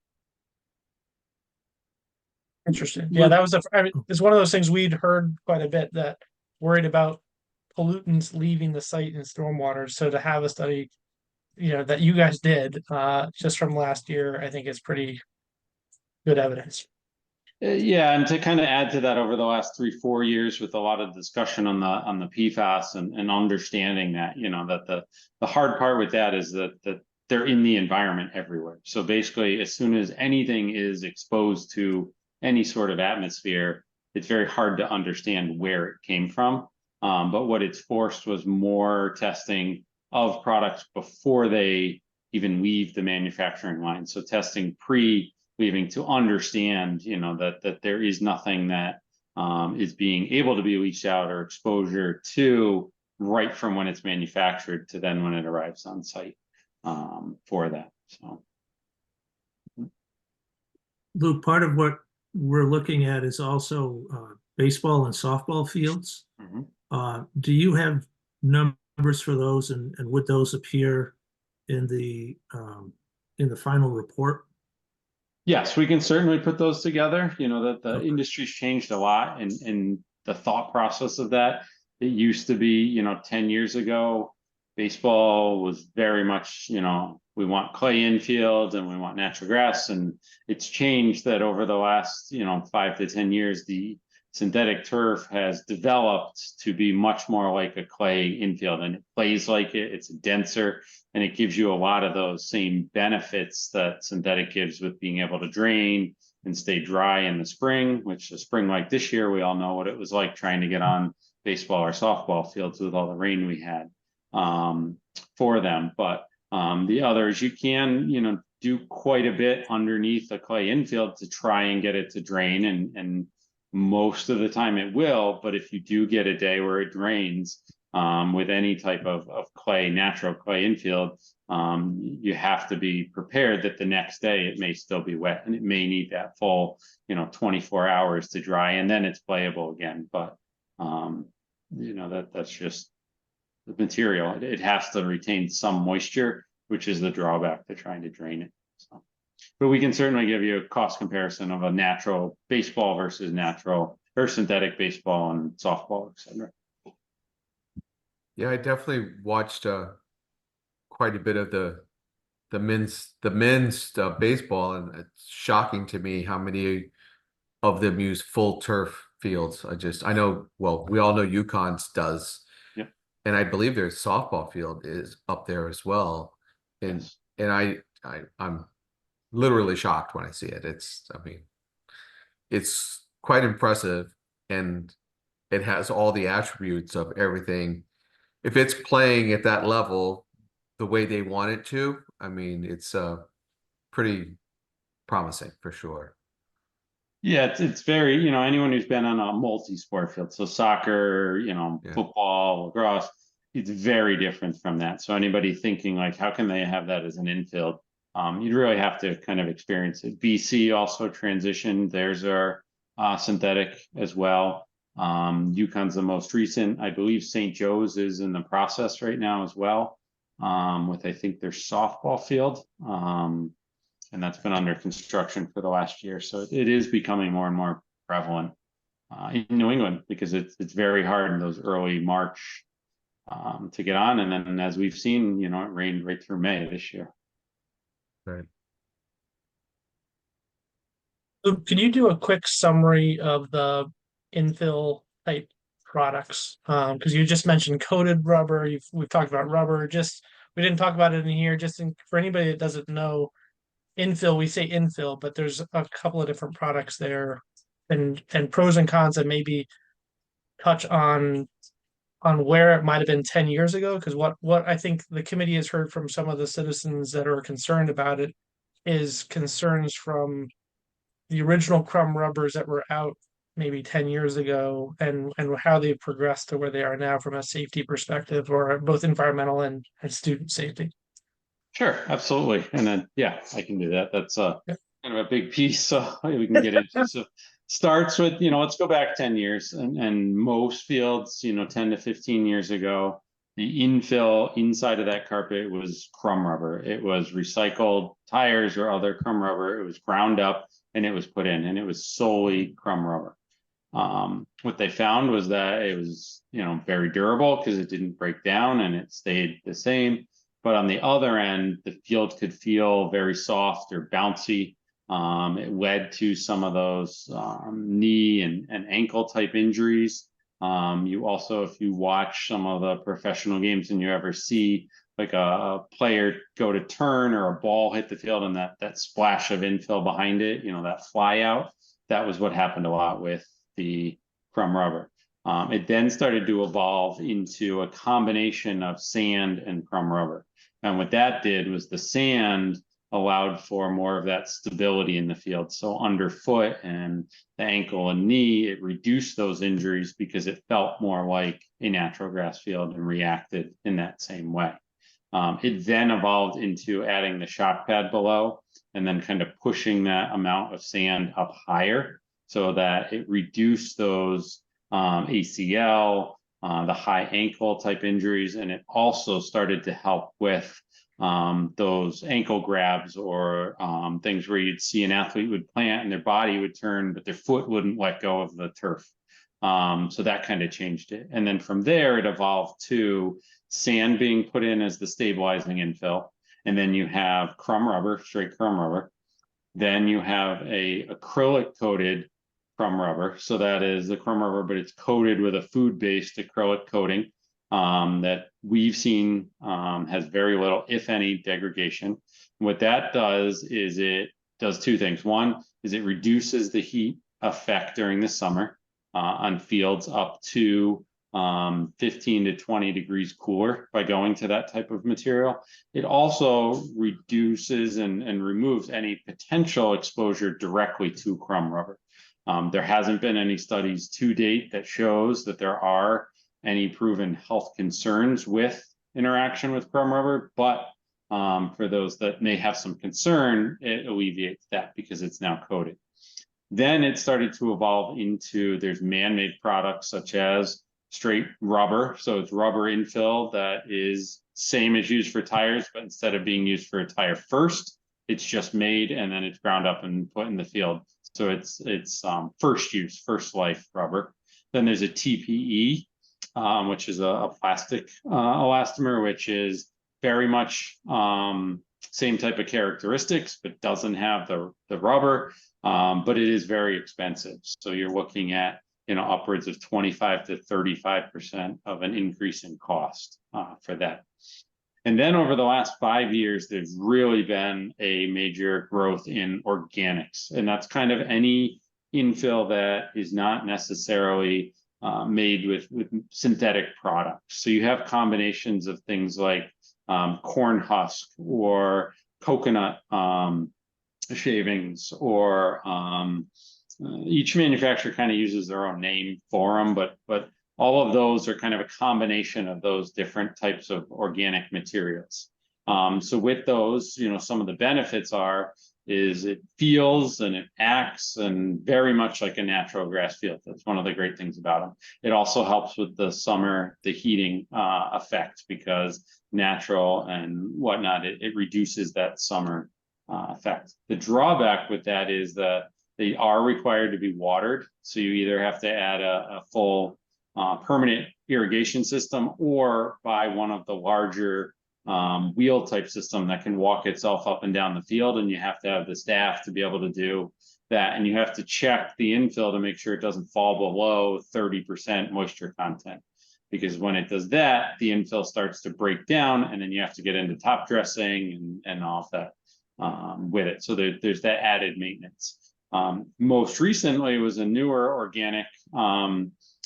Interesting. Yeah, that was it's one of those things we'd heard quite a bit, that worried about pollutants leaving the site in stormwater. So to have a study, that you guys did just from last year, I think is pretty good evidence. Yeah, and to kind of add to that, over the last 3-4 years, with a lot of discussion on the PFAS and understanding that, that the hard part with that is that they're in the environment everywhere. So basically, as soon as anything is exposed to any sort of atmosphere, it's very hard to understand where it came from. But what it's forced was more testing of products before they even leave the manufacturing line. So testing pre-leaving to understand, that there is nothing that is being able to be leached out or exposure to right from when it's manufactured to then when it arrives on site for that. So, Luke, part of what we're looking at is also baseball and softball fields. Do you have numbers for those, and would those appear in the final report? Yes, we can certainly put those together. That the industry's changed a lot in the thought process of that. It used to be, 10 years ago, baseball was very much, we want clay infields and we want natural grass. And it's changed that over the last, 5 to 10 years, the synthetic turf has developed to be much more like a clay infield, and it plays like it. It's denser, and it gives you a lot of those same benefits that synthetic gives with being able to drain and stay dry in the spring, which the spring like this year, we all know what it was like trying to get on baseball or softball fields with all the rain we had for them. But the others, you can, do quite a bit underneath a clay infield to try and get it to drain, and most of the time it will. But if you do get a day where it drains with any type of clay, natural clay infield, you have to be prepared that the next day it may still be wet, and it may need that full 24 hours to dry, and then it's playable again. But that's just the material. It has to retain some moisture, which is the drawback to trying to drain it. So, but we can certainly give you a cost comparison of a natural baseball versus natural or synthetic baseball and softball, etc. Yeah, I definitely watched quite a bit of the men's baseball, and it's shocking to me how many of them use full turf fields. I know, well, we all know UConn's does. Yeah. And I believe their softball field is up there as well. And Yes. and I'm literally shocked when I see it. It's quite impressive, and it has all the attributes of everything. If it's playing at that level the way they want it to, it's pretty promising for sure. Yeah, it's very, anyone who's been on a multi-sport field, so soccer, Yeah. football, lacrosse, it's very different from that. So anybody thinking like, how can they have that as an infield? You'd really have to kind of experience it. BC also transitioned. There's our synthetic as well. UConn's the most recent. I believe St. Joe's is in the process right now as well, with I think their softball field. And that's been under construction for the last year. So it is becoming more and more prevalent in New England, because it's very hard in those early March to get on. And then as we've seen, it rained right through May this year. Right. So can you do a quick summary of the infill type products? Because you just mentioned coated rubber. We've talked about rubber. We didn't talk about it in here. For anybody that doesn't know, infill, we say infill, but there's a couple of different products there, and pros and cons, and maybe touch on where it might have been 10 years ago. Because what I think the committee has heard from some of the citizens that are concerned about it is concerns from the original crumb rubbers that were out maybe 10 years ago, and how they've progressed to where they are now from a safety perspective, or both environmental and student safety. Sure, absolutely. And then, yeah, I can do that. That's kind of a big piece, so we can get into. So starts with, let's go back 10 years, and most fields, 10 to 15 years ago, the infill inside of that carpet was crumb rubber. It was recycled tires or other crumb rubber. It was ground up and it was put in, and it was solely crumb rubber. What they found was that it was, very durable because it didn't break down and it stayed the same. But on the other end, the field could feel very soft or bouncy. It led to some of those knee and ankle type injuries. You also, if you watch some of the professional games and you ever see like a player go to turn or a ball hit the field and that splash of infill behind it, that fly out, that was what happened a lot with the crumb rubber. It then started to evolve into a combination of sand and crumb rubber. And what that did was the sand allowed for more of that stability in the field. So underfoot and the ankle and knee, it reduced those injuries because it felt more like a natural grass field and reacted in that same way. It then evolved into adding the shock pad below and then kind of pushing that amount of sand up higher so that it reduced those ACL, the high ankle type injuries, and it also started to help with those ankle grabs or things where you'd see an athlete would plant and their body would turn, but their foot wouldn't let go of the turf. So that kind of changed it. And then from there, it evolved to sand being put in as the stabilizing infill. And then you have crumb rubber, straight crumb rubber. Then you have a acrylic coated crumb rubber. So that is the crumb rubber, but it's coated with a food-based acrylic coating that we've seen has very little, if any, degradation. What that does is it does two things. One is it reduces the heat effect during the summer on fields up to 15 to 20 degrees cooler by going to that type of material. It also reduces and removes any potential exposure directly to crumb rubber. There hasn't been any studies to date that shows that there are any proven health concerns with interaction with crumb rubber, but for those that may have some concern, it alleviates that because it's now coated. Then it started to evolve into there's man-made products such as straight rubber. So it's rubber infill that is same as used for tires, but instead of being used for a tire first, it's just made and then it's ground up and put in the field. So it's first use, first life rubber. Then there's a TPE, which is a plastic elastomer, which is very much same type of characteristics, but doesn't have the rubber, but it is very expensive. So you're looking at upwards of 25 to 35% of an increase in cost for that. And then over the last 5 years, there's really been a major growth in organics, and that's kind of any infill that is not necessarily made with synthetic products. So you have combinations of things like corn husk or coconut shavings, or each manufacturer kind of uses their own name for them, but all of those are kind of a combination of those different types of organic materials. So with those, some of the benefits is it feels and it acts and very much like a natural grass field. That's one of the great things about them. It also helps with the heating effect, because natural and whatnot, it reduces that summer effect. The drawback with that is that they are required to be watered. So you either have to add a full permanent irrigation system or buy one of the larger wheel type system that can walk itself up and down the field, and you have to have the staff to be able to do that, and you have to check the infill to make sure it doesn't fall below 30% moisture content, because when it does that, the infill starts to break down, and then you have to get into top dressing and all of that with it. So there's that added maintenance. Most recently was a newer organic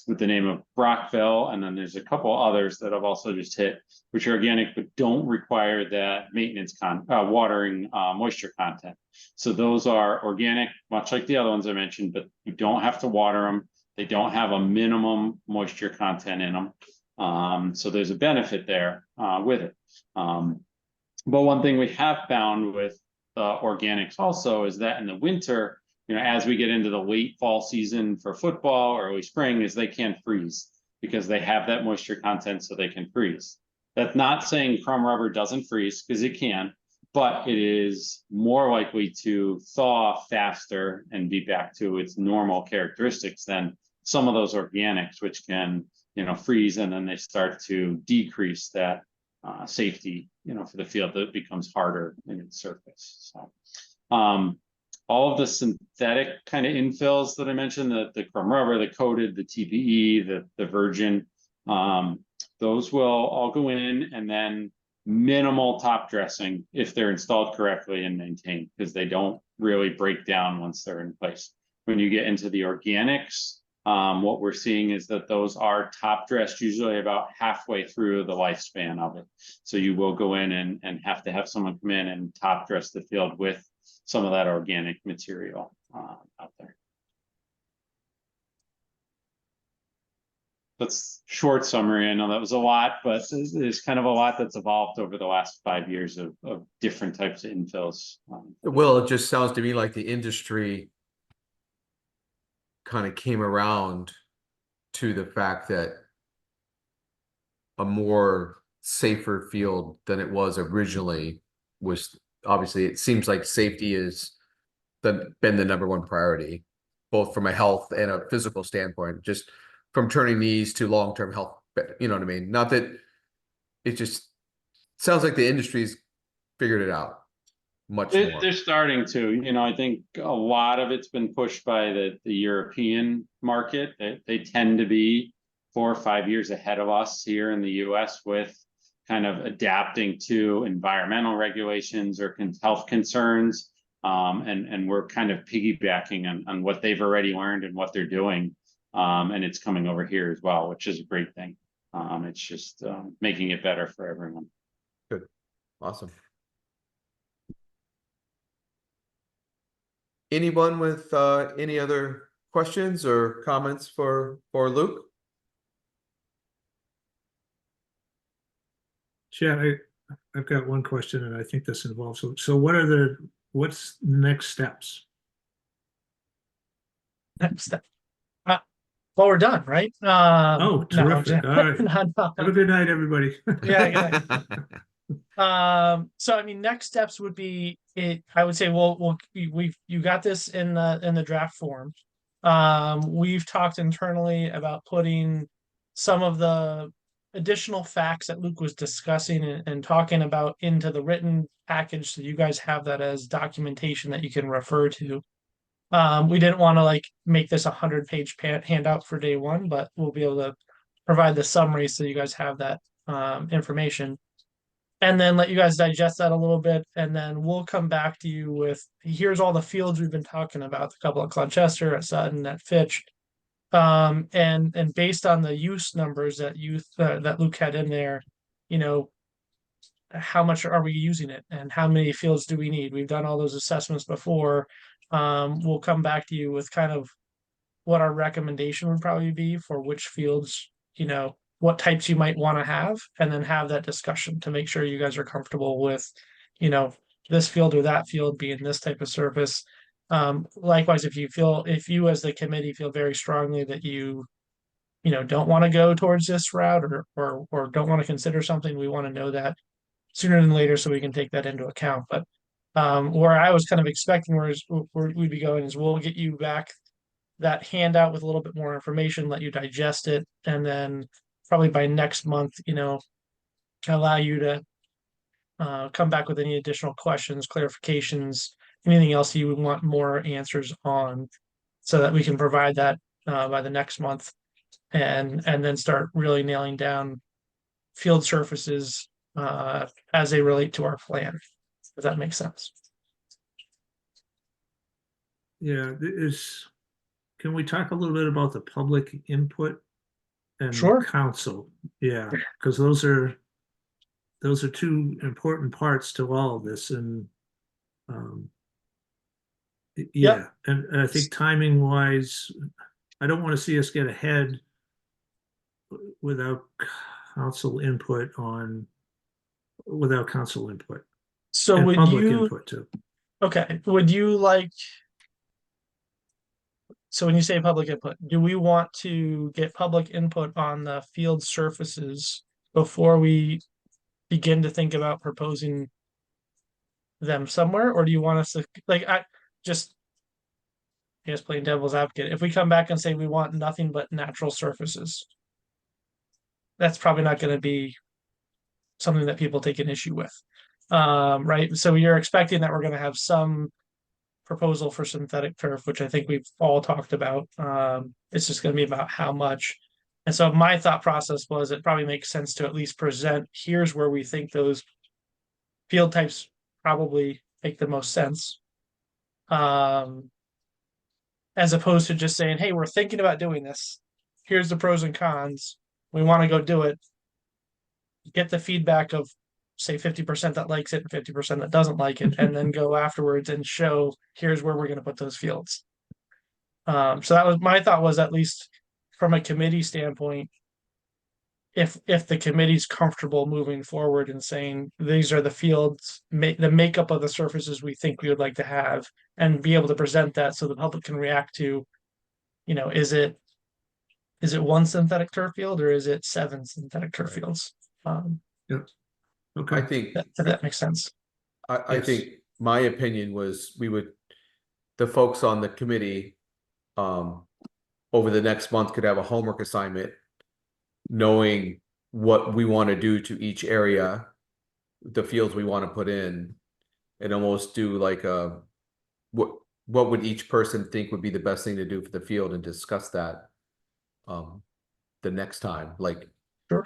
with the name of Brockville, and then there's a couple others that I've also just hit, which are organic but don't require that maintenance watering moisture content. So those are organic, much like the other ones I mentioned, but you don't have to water them. They don't have a minimum moisture content in them. So there's a benefit there with it. But one thing we have found with organics also is that in the winter, as we get into the late fall season for football or early spring, is they can freeze because they have that moisture content, so they can freeze. That's not saying crumb rubber doesn't freeze, because it can, but it is more likely to thaw faster and be back to its normal characteristics than some of those organics, which can, freeze, and then they start to decrease that safety, for the field. That becomes harder in its surface. So, all of the synthetic kind of infills that I mentioned, the crumb rubber, the coated, the TPE, the virgin, those will all go in, and then minimal top dressing if they're installed correctly and maintained, because they don't really break down once they're in place. When you get into the organics, what we're seeing is that those are top dressed usually about halfway through the lifespan of it. So you will go in and have to have someone come in and top dress the field with some of that organic material out there. That's short summary. I know that was a lot, but there's kind of a lot that's evolved over the last 5 years of different types of infills. Well, it just sounds to me like the industry kind of came around to the fact that a more safer field than it was originally was, obviously, it seems like safety has been the number one priority, both from a health and a physical standpoint, just from turning knees to long-term health. You know what I mean? Not that it just sounds like the industry's figured it out much They're, more. they're starting to, I think a lot of it's been pushed by the European market. They tend to be 4 or 5 years ahead of us here in the US with kind of adapting to environmental regulations or health concerns. And we're kind of piggybacking on what they've already learned and what they're doing. And it's coming over here as well, which is a great thing. It's just making it better for everyone. Good. Awesome. Anyone with any other questions or comments for Luke? Chad, I've got one question, and I think this involves, so what's the next steps? Next step. Well, we're done, right? Oh, terrific. All right. No. Have a good night, everybody. Yeah, so I mean, next steps would be I would say, you got this in the draft form. We've talked internally about putting some of the additional facts that Luke was discussing and talking about into the written package, so you guys have that as documentation that you can refer to. We didn't want to make this 100-page handout for day one, but we'll be able to provide the summary so you guys have that information, and then let you guys digest that a little bit, and then we'll come back to you with, here's all the fields we've been talking about, the couple at Gloucester, at Sutton, at Fitch, and based on the use numbers that that Luke had in there, how much are we using it, and how many fields do we need? We've done all those assessments before. We'll come back to you with kind of what our recommendation would probably be for which fields, what types you might want to have, and then have that discussion to make sure you guys are comfortable with, this field or that field being this type of surface. Likewise, if you as the committee feel very strongly that you don't want to go towards this route, or don't want to consider something, we want to know that sooner than later so we can take that into account. But where I was kind of expecting where we'd be going is, we'll get you back that handout with a little bit more information, let you digest it, and then probably by next month, allow you to come back with any additional questions, clarifications, anything else you would want more answers on, so that we can provide that by the next month, and then start really nailing down field surfaces as they relate to our plan. Does that make sense? Yeah, can we talk a little bit about the public input and Sure. council? Yeah, because those are two important parts to all of this, and yeah, and I think timing wise, I don't want to see us get ahead without council input. So and would public you, input too. okay, so when you say public input, do we want to get public input on the field surfaces before we begin to think about proposing them somewhere? Or do you want us to, I guess playing devil's advocate, if we come back and say we want nothing but natural surfaces, that's probably not going to be something that people take an issue with. Right? So you're expecting that we're going to have some proposal for synthetic turf, which I think we've all talked about. It's just going to be about how much. And so my thought process was, it probably makes sense to at least present, here's where we think those field types probably make the most sense. As opposed to just saying, hey, we're thinking about doing this. Here's the pros and cons. We want to go do it. Get the feedback of, say, 50% that likes it and 50% that doesn't like it, and then go afterwards and show, here's where we're going to put those fields. So that was my thought, was at least from a committee standpoint, if the committee's comfortable moving forward and saying, these are the fields, the makeup of the surfaces we think we would like to have, and be able to present that so the public can react to, is it one synthetic turf field, or is it 7 synthetic turf fields? Yep. Okay. I think If that makes sense. I Yes. think my opinion was, the folks on the committee over the next month could have a homework assignment, knowing what we want to do to each area, the fields we want to put in, and almost do like what would each person think would be the best thing to do for the field and discuss that the next time. Like, Sure.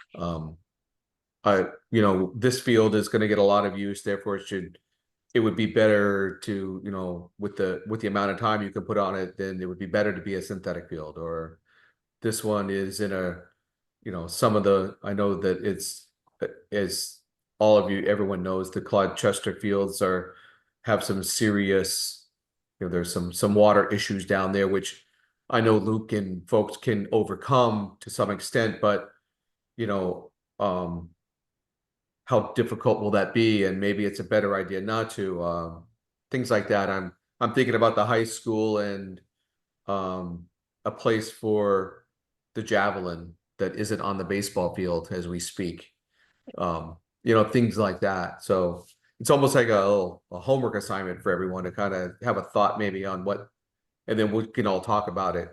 you know, this field is going to get a lot of use, therefore it would be better to, you know, with the amount of time you can put on it, then it would be better to be a synthetic field. Or this one is in a, you know, I know that it's, as all of you, everyone knows, the Clyde Chester fields have some serious, you know, there's some water issues down there, which I know Luke and folks can overcome to some extent, but you know, how difficult will that be? And maybe it's a better idea not to, things like that. I'm thinking about the high school and a place for the javelin that isn't on the baseball field as we speak. You know, things like that. So it's almost like a homework assignment for everyone to kind of have a thought maybe on what, and then we can all talk about it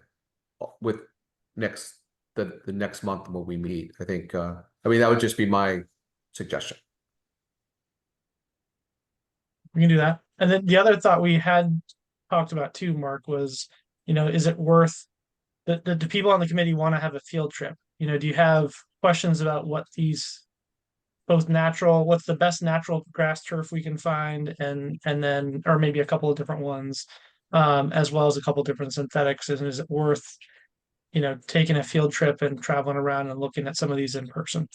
with the next month when we meet. I think, I mean, that would just be my suggestion. We can do that. And then the other thought we had talked about too, Mark, was, you know, is it worth the people on the committee want to have a field trip? You know, do you have questions about what these what's the best natural grass turf we can find, and then, or maybe a couple of different ones, as well as a couple of different synthetics, and is it worth, you know, taking a field trip and traveling around and looking at some of these in person?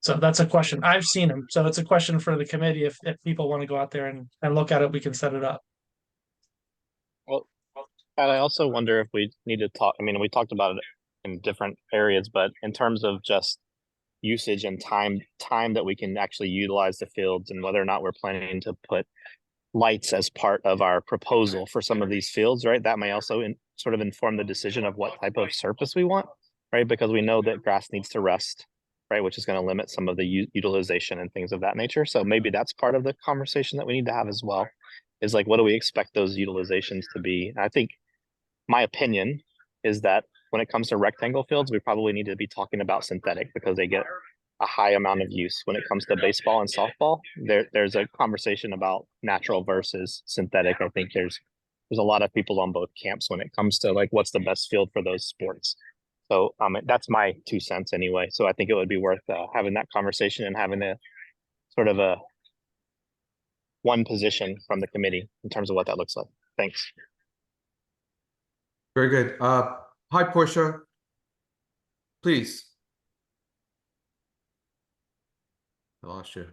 So that's a question. I've seen them. So it's a question for the committee. If people want to go out there and look at it, we can set it up. Well, and I also wonder if we need to talk, I mean, we talked about it in different areas, but in terms of just usage and time that we can actually utilize the fields, and whether or not we're planning to put lights as part of our proposal for some of these fields, right? That may also sort of inform the decision of what type of surface we want, right? Because we know that grass needs to rest, right? Which is going to limit some of the utilization and things of that nature. So maybe that's part of the conversation that we need to have as well, is like, what do we expect those utilizations to be? I think my opinion is that when it comes to rectangle fields, we probably need to be talking about synthetic, because they get a high amount of use. When it comes to baseball and softball, there's a conversation about natural versus synthetic. I think there's a lot of people on both camps when it comes to like, what's the best field for those sports. So that's my 2 cents anyway. So I think it would be worth having that conversation and having a sort of a one position from the committee in terms of what that looks like. Thanks. Very good. Hi, Portia. Please. I lost you.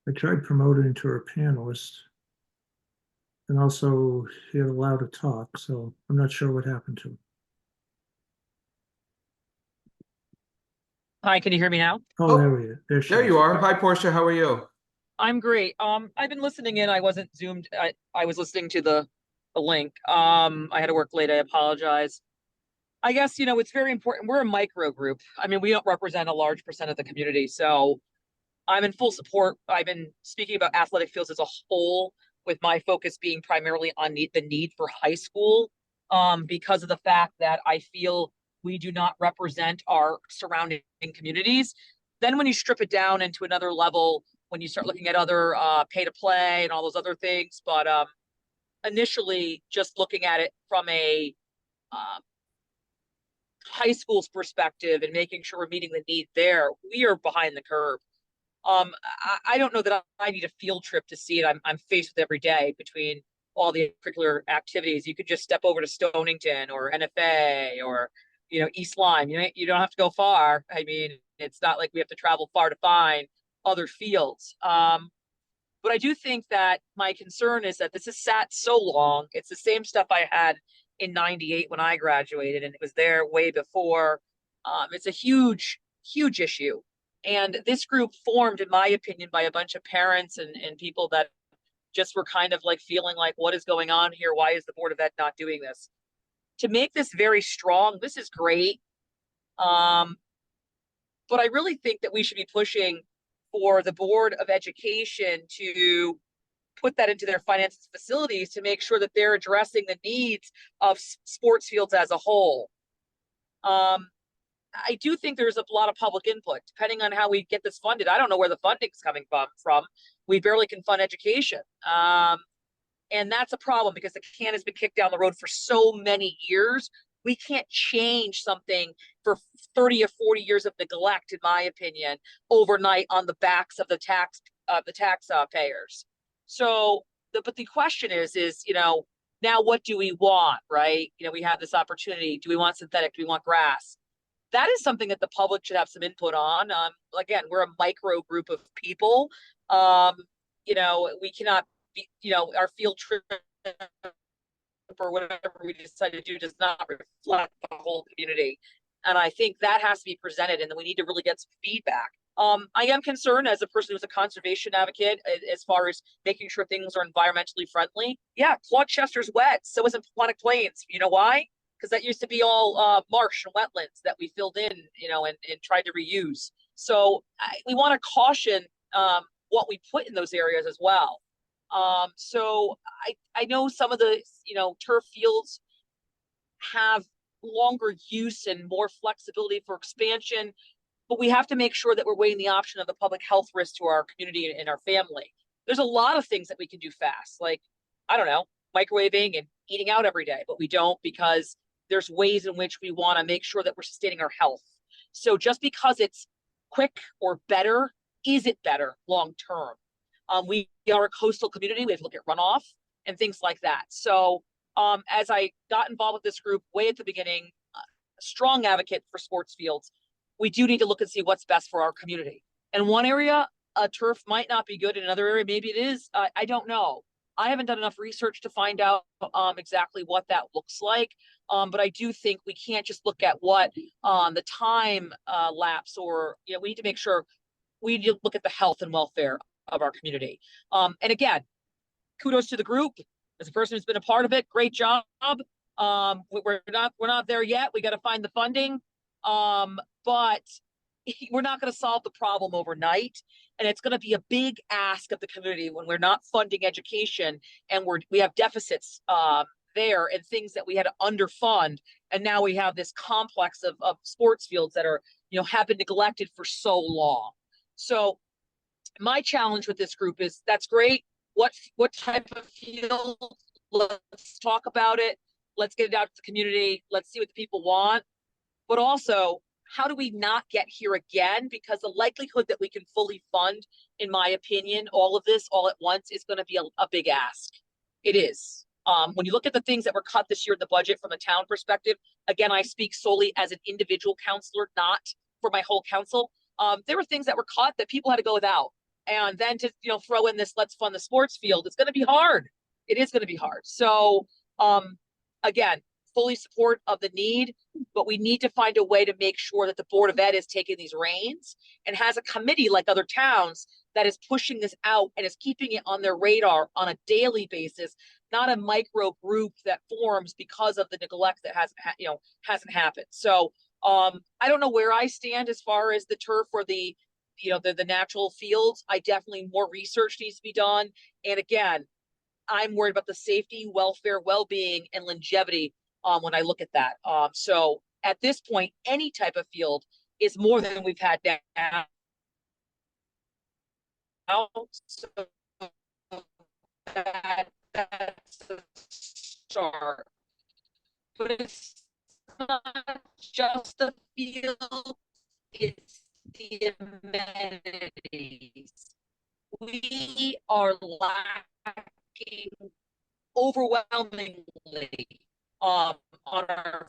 I tried promoting to her panelist. And also he had allowed to talk, so I'm not sure what happened to him. Hi, can you hear me now? Oh, there we are. There you are. Hi, Portia. How are you? I'm great. I've been listening in. I wasn't zoomed. I was listening to the link. I had to work late. I apologize. I guess, you know, it's very important. We're a micro group. I mean, we don't represent a large percent of the community. So I'm in full support. I've been speaking about athletic fields as a whole, with my focus being primarily on the need for high school, because of the fact that I feel we do not represent our surrounding communities. Then when you strip it down into another level, when you start looking at other pay to play and all those other things, but initially just looking at it from a high school's perspective and making sure we're meeting the need there, we are behind the curve. I don't know that I need a field trip to see it. I'm faced with every day between all the curricular activities. You could just step over to Stonington or NFA or, you know, East Lyme. You don't have to go far. I mean, it's not like we have to travel far to find other fields. But I do think that my concern is that this has sat so long. It's the same stuff I had in '98 when I graduated, and it was there way before. It's a huge, huge issue. And this group formed, in my opinion, by a bunch of parents and people that just were kind of like feeling like, what is going on here? Why is the Board of Ed not doing this? To make this very strong, this is great. But I really think that we should be pushing for the Board of Education to put that into their finances facilities to make sure that they're addressing the needs of sports fields as a whole. I do think there's a lot of public input, depending on how we get this funded. I don't know where the funding's coming from. We barely can fund education. And that's a problem because the can has been kicked down the road for so many years. We can't change something for 30 or 40 years of neglect, in my opinion, overnight on the backs of the taxpayers. So, but the question is, now what do we want, right? We have this opportunity. Do we want synthetic? Do we want grass? That is something that the public should have some input on. Again, we're a micro group of people. We cannot be, our field trip or whatever we decide to do does not reflect the whole community. And I think that has to be presented, and then we need to really get some feedback. I am concerned as a person who's a conservation advocate as far as making sure things are environmentally friendly. Yeah, Claude Chester's wet, so isn't Paquonic Plains. You know why? Because that used to be all marsh and wetlands that we filled in, and tried to reuse. So we want to caution what we put in those areas as well. So I know some of the, turf fields have longer use and more flexibility for expansion, but we have to make sure that we're weighing the option of the public health risk to our community and our family. There's a lot of things that we can do fast, like, I don't know, microwaving and eating out every day, but we don't because there's ways in which we want to make sure that we're sustaining our health. So just because it's quick or better, is it better long term? We are a coastal community. We have to look at runoff and things like that. So as I got involved with this group way at the beginning, a strong advocate for sports fields, we do need to look and see what's best for our community. In one area, a turf might not be good. In another area, maybe it is. I don't know. I haven't done enough research to find out exactly what that looks like. But I do think we can't just look at what the time lapse, or, we need to make sure we need to look at the health and welfare of our community. And again, kudos to the group. As a person who's been a part of it, great job. We're not there yet. We got to find the funding. But we're not going to solve the problem overnight. And it's going to be a big ask of the community when we're not funding education and we have deficits there and things that we had to underfund. And now we have this complex of sports fields that are, have been neglected for so long. So my challenge with this group is, that's great. What type of field? Let's talk about it. Let's get it out to the community. Let's see what the people want. But also, how do we not get here again? Because the likelihood that we can fully fund, in my opinion, all of this all at once is going to be a big ask. It is. When you look at the things that were cut this year in the budget from a town perspective, again, I speak solely as an individual counselor, not for my whole council. There were things that were cut that people had to go without. And then to throw in this, let's fund the sports field, it's going to be hard. It is going to be hard. So again, fully support of the need, but we need to find a way to make sure that the Board of Ed is taking these reins and has a committee like other towns that is pushing this out and is keeping it on their radar on a daily basis, not a micro group that forms because of the neglect that hasn't happened. So I don't know where I stand as far as the turf or the natural fields. I definitely, more research needs to be done. And again, I'm worried about the safety, welfare, well-being, and longevity when I look at that. So at this point, any type of field is more than we've had now. So that's a start. But it's not just the field, it's the amenities. We are lacking overwhelmingly on our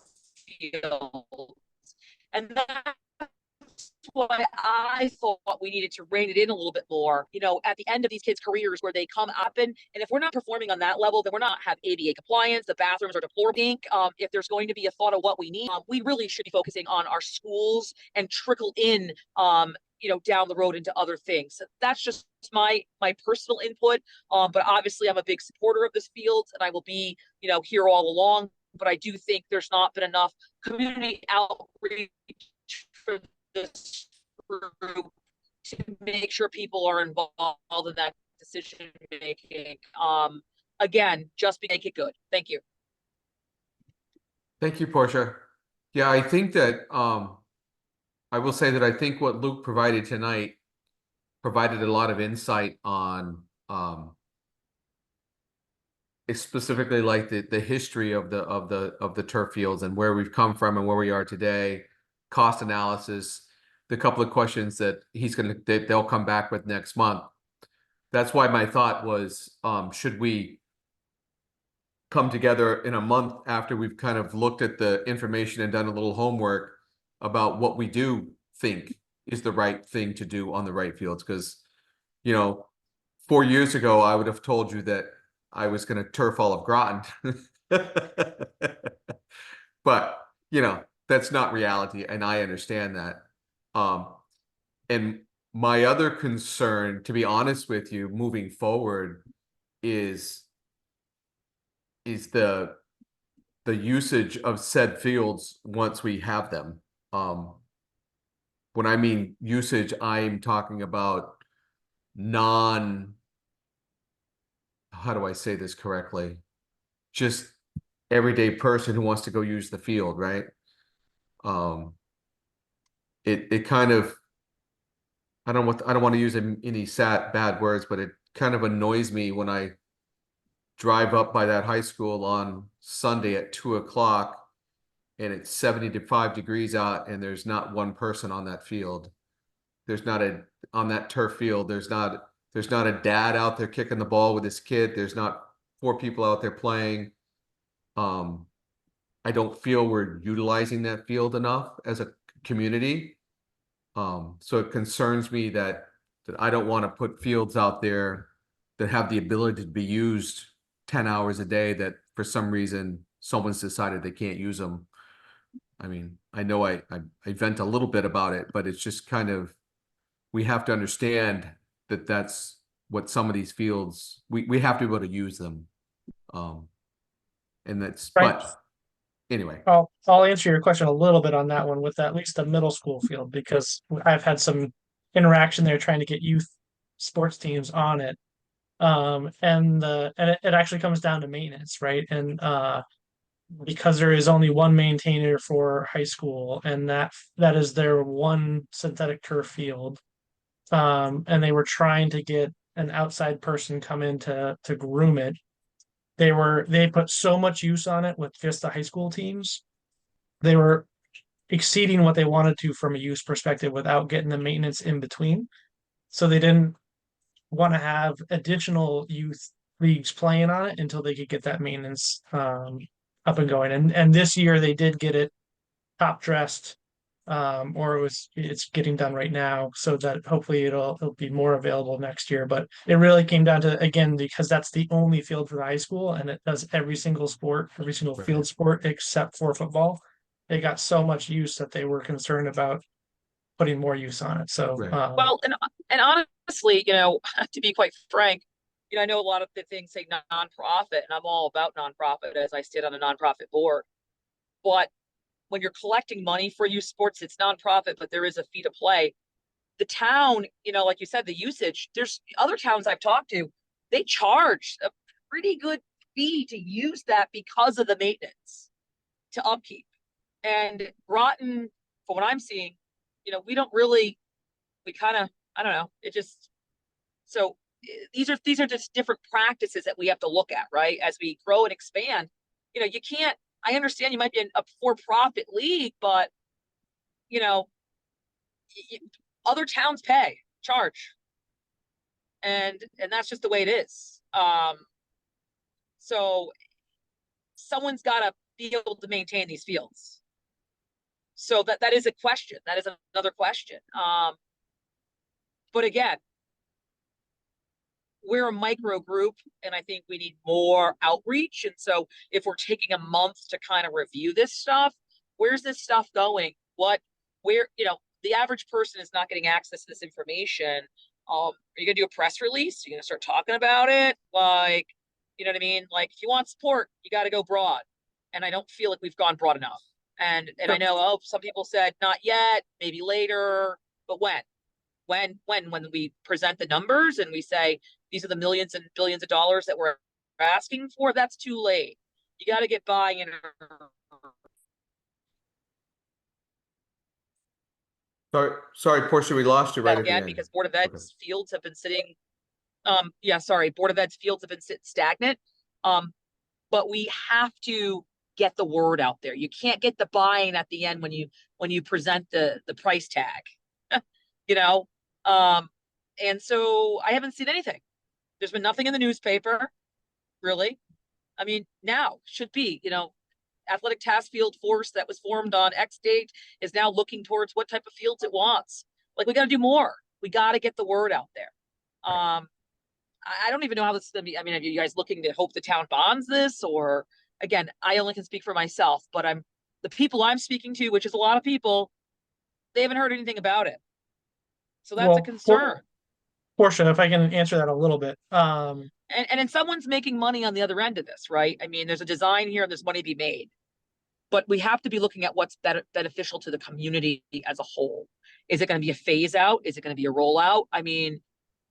fields. And that's why I thought we needed to rein it in a little bit more, at the end of these kids' careers where they come up and if we're not performing on that level, then we're not have ADA compliance, the bathrooms are deplorable. If there's going to be a thought of what we need, we really should be focusing on our schools and trickle in, down the road into other things. So that's just my personal input. But obviously I'm a big supporter of this field and I will be, here all along. But I do think there's not been enough community outreach for this group to make sure people are involved in that decision making. Again, just make it good. Thank you. Thank you, Portia. Yeah, I think that I will say that I think what Luke provided tonight provided a lot of insight on, it's specifically like the history of the turf fields and where we've come from and where we are today, cost analysis, the couple of questions that they'll come back with next month. That's why my thought was, should we come together in a month after we've kind of looked at the information and done a little homework about what we do think is the right thing to do on the right fields? Because, 4 years ago, I would have told you that I was going to turf all of Groton. But, that's not reality, and I understand that. And my other concern, to be honest with you, moving forward is the usage of said fields once we have them. When I mean usage, I'm talking about how do I say this correctly? Just everyday person who wants to go use the field, right? It kind of, I don't want to use any bad words, but it kind of annoys me when I drive up by that high school on Sunday at 2:00 and it's 75 degrees out and there's not one person on that field. On that turf field, there's not a dad out there kicking the ball with his kid. There's not 4 people out there playing. I don't feel we're utilizing that field enough as a community. So it concerns me that I don't want to put fields out there that have the ability to be used 10 hours a day, that for some reason someone's decided they can't use them. I mean, I know I vent a little bit about it, but it's just kind of, we have to understand that that's what some of these fields, we have to be able to use them. And that's, Right. but anyway. I'll answer your question a little bit on that one with at least the middle school field, because I've had some interaction there trying to get youth sports teams on it. And it actually comes down to maintenance, right? And because there is only one maintainer for high school, and that is their one synthetic turf field. And they were trying to get an outside person come in to groom it. They put so much use on it with just the high school teams. They were exceeding what they wanted to from a use perspective without getting the maintenance in between. So they didn't want to have additional youth leagues playing on it until they could get that maintenance up and going. And this year they did get it top dressed, or it's getting done right now, so that hopefully it'll be more available next year. But it really came down to, again, because that's the only field for the high school, and it does every single field sport except for football. They got so much use that they were concerned about putting more use on it. So Right. Well, and honestly, to be quite frank, I know a lot of the things say nonprofit, and I'm all about nonprofit as I sit on a nonprofit board. But when you're collecting money for youth sports, it's nonprofit, but there is a fee to play. The town, like you said, the usage, there's other towns I've talked to, they charge a pretty good fee to use that because of the maintenance, to upkeep. And Groton, from what I'm seeing, we don't really, we kind of, I don't know, it just, so these are just different practices that we have to look at, right? As we grow and expand, you can't, I understand you might be in a for-profit league, but other towns charge, and that's just the way it is. So someone's got to be able to maintain these fields. So that is a question. That is another question. But again, we're a micro group, and I think we need more outreach. And so if we're taking a month to kind of review this stuff, where's this stuff going? The average person is not getting access to this information. Are you gonna do a press release? Are you gonna start talking about it? Like, you know what I mean? Like, if you want support, you got to go broad. And I don't feel like we've gone broad enough. And I know, some people said not yet, maybe later, but when we present the numbers and we say these are the millions and billions of dollars that we're asking for, that's too late. You got to get buy-in. Sorry, Portia, we lost you right at the again, end. because Board of Okay. Ed's fields have been sitting, yeah, sorry, Board of Ed's fields have been sitting stagnant. But we have to get the word out there. You can't get the buy-in at the end when you present the price tag, you know? And so I haven't seen anything. There's been nothing in the newspaper, really. I mean, now should be, athletic task field force that was formed on X date is now looking towards what type of fields it wants. Like, we got to do more. We got to get the word out there. I don't even know how this is going to be. I mean, are you guys looking to hope the town bonds this? Or again, I only can speak for myself, but the people I'm speaking to, which is a lot of people, they haven't heard anything about it. So that's a concern. Portia, if I can answer that a little bit. And then someone's making money on the other end of this, right? I mean, there's a design here and there's money to be made. But we have to be looking at what's beneficial to the community as a whole. Is it going to be a phase out? Is it going to be a rollout? I mean,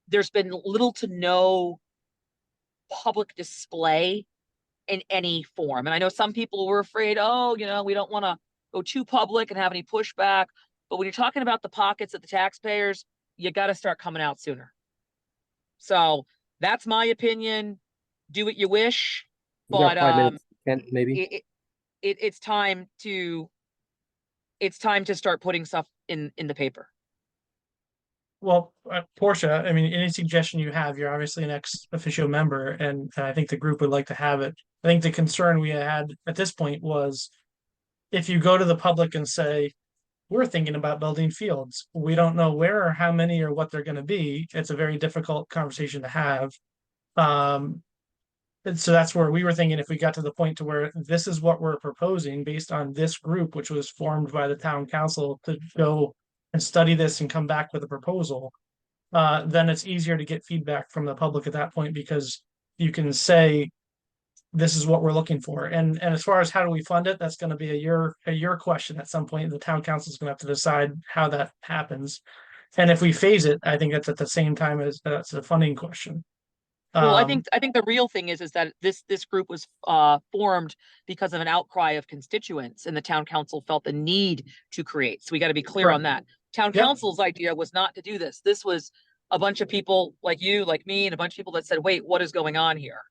there's been little to no public display in any form. And I know some people were afraid, we don't want to go too public and have any pushback. But when you're talking about the pockets of the taxpayers, you got to start coming out sooner. So that's my opinion. Do what you wish. You got But 5 minutes, Ken, maybe. it's time to start putting stuff in the paper. Well, Portia, I mean, any suggestion you have, you're obviously an ex officio member, and I think the group would like to have it. I think the concern we had at this point was if you go to the public and say, we're thinking about building fields, we don't know where or how many or what they're going to be, it's a very difficult conversation to have. And so that's where we were thinking if we got to the point to where this is what we're proposing based on this group, which was formed by the town council to go and study this and come back with a proposal, then it's easier to get feedback from the public at that point because you can say, this is what we're looking for. And as far as how do we fund it, that's going to be a year question at some point. The town council is going to have to decide how that happens. And if we phase it, I think that's at the same time as that's a funding question. Well, I think the real thing is that this group was formed because of an outcry of constituents, and the town council felt the need to create. So we got to be clear on that. Town council's idea was not to do this. This was a bunch of people like you, like me, and a bunch of people that said, wait, what is going on here?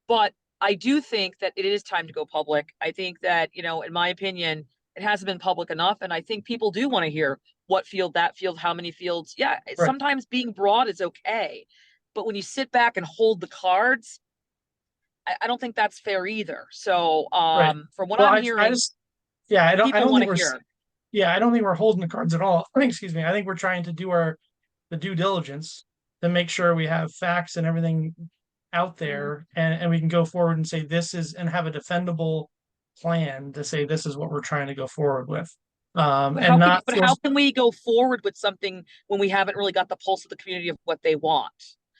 But I do think that it is time to go public. I think that, in my opinion, it hasn't been public enough. And I think people do want to hear what field, that field, how many fields. Yeah, sometimes being broad is okay. But when you sit back and hold the cards, I don't think that's fair either. So from what I'm hearing, I don't think we're holding the cards at all. Excuse me. I think we're trying to do the due diligence to make sure we have facts and everything out there, and we can go forward and say this is, and have a defendable plan to say this is what we're trying to go forward with. How can we go forward with something when we haven't really got the pulse of the community of what they want?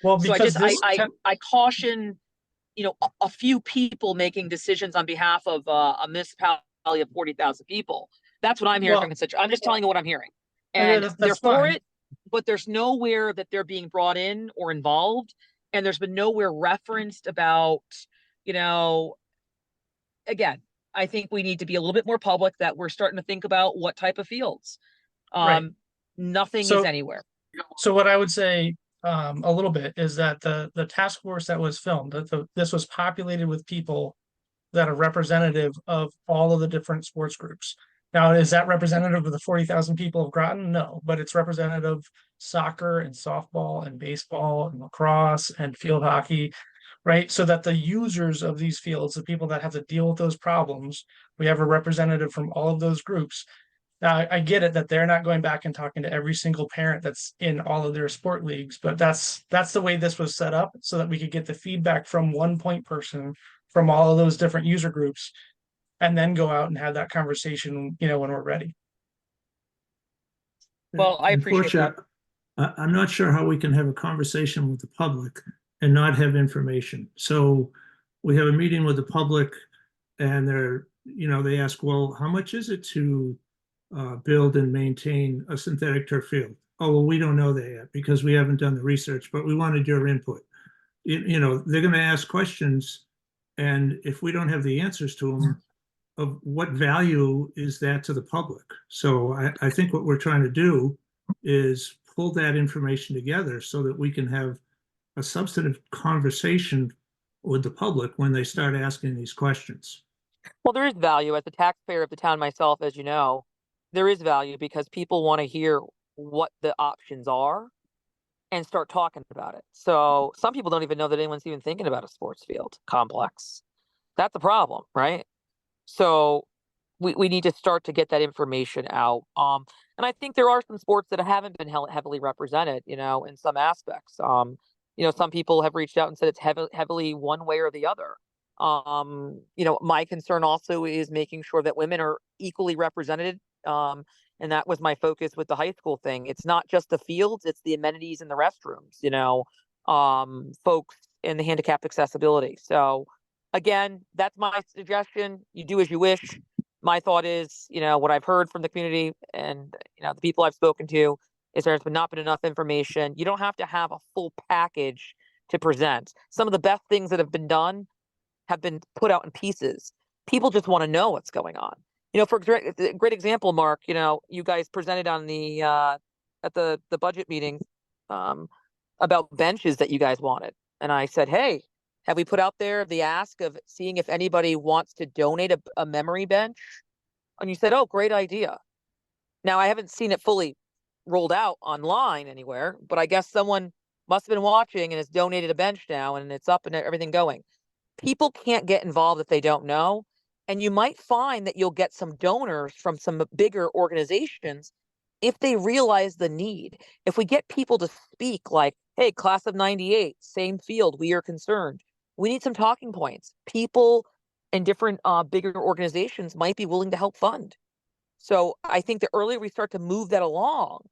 Well, so I caution, a few people making decisions on behalf of a municipality of 40,000 people. That's what I'm hearing from constituents. I'm just telling you what I'm hearing, and they're for it, but there's nowhere that they're being brought in or involved, and there's been nowhere referenced about, again, I think we need to be a little bit more public that we're starting to think about what type of fields. Nothing is anywhere. So what I would say a little bit is that the task force that was filmed, this was populated with people that are representative of all of the different sports groups. Now, is that representative of the 40,000 people of Groton? No, but it's representative of soccer and softball and baseball and lacrosse and field hockey, right? So that the users of these fields, the people that have to deal with those problems, we have a representative from all of those groups. Now, I get it that they're not going back and talking to every single parent that's in all of their sport leagues, but that's the way this was set up so that we could get the feedback from one point person from all of those different user groups, and then go out and have that conversation, when we're ready. Well, I appreciate that. I'm not sure how we can have a conversation with the public and not have information. So we have a meeting with the public, and they ask, well, how much is it to build and maintain a synthetic turf field? Oh, well, we don't know that yet because we haven't done the research, but we wanted your input. They're going to ask questions, and if we don't have the answers to them, of what value is that to the public. So I think what we're trying to do is pull that information together so that we can have a substantive conversation with the public when they start asking these questions. Well, there is value as a taxpayer of the town myself, as you know, there is value because people want to hear what the options are and start talking about it. So some people don't even know that anyone's even thinking about a sports field complex. That's a problem, right? So we need to start to get that information out. And I think there are some sports that haven't been heavily represented, you know, in some aspects. You know, some people have reached out and said it's heavily one way or the other. You know, my concern also is making sure that women are equally represented. And that was my focus with the high school thing. It's not just the fields, it's the amenities and the restrooms, you know, folks in the handicap accessibility. So again, that's my suggestion. You do as you wish. My thought is, you know, what I've heard from the community and, you know, the people I've spoken to is there's not been enough information. You don't have to have a full package to present. Some of the best things that have been done have been put out in pieces. People just want to know what's going on. You know, for great example, Mark, you know, you guys presented on the at the budget meeting about benches that you guys wanted. And I said, hey, have we put out there the ask of seeing if anybody wants to donate a memory bench? And you said, oh, great idea. Now, I haven't seen it fully rolled out online anywhere, but I guess someone must have been watching and has donated a bench now and it's up and everything going. People can't get involved if they don't know. And you might find that you'll get some donors from some bigger organizations if they realize the need. If we get people to speak like, hey, class of 98, same field, we are concerned. We need some talking points. People in different bigger organizations might be willing to help fund. So I think the earlier we start to move that along,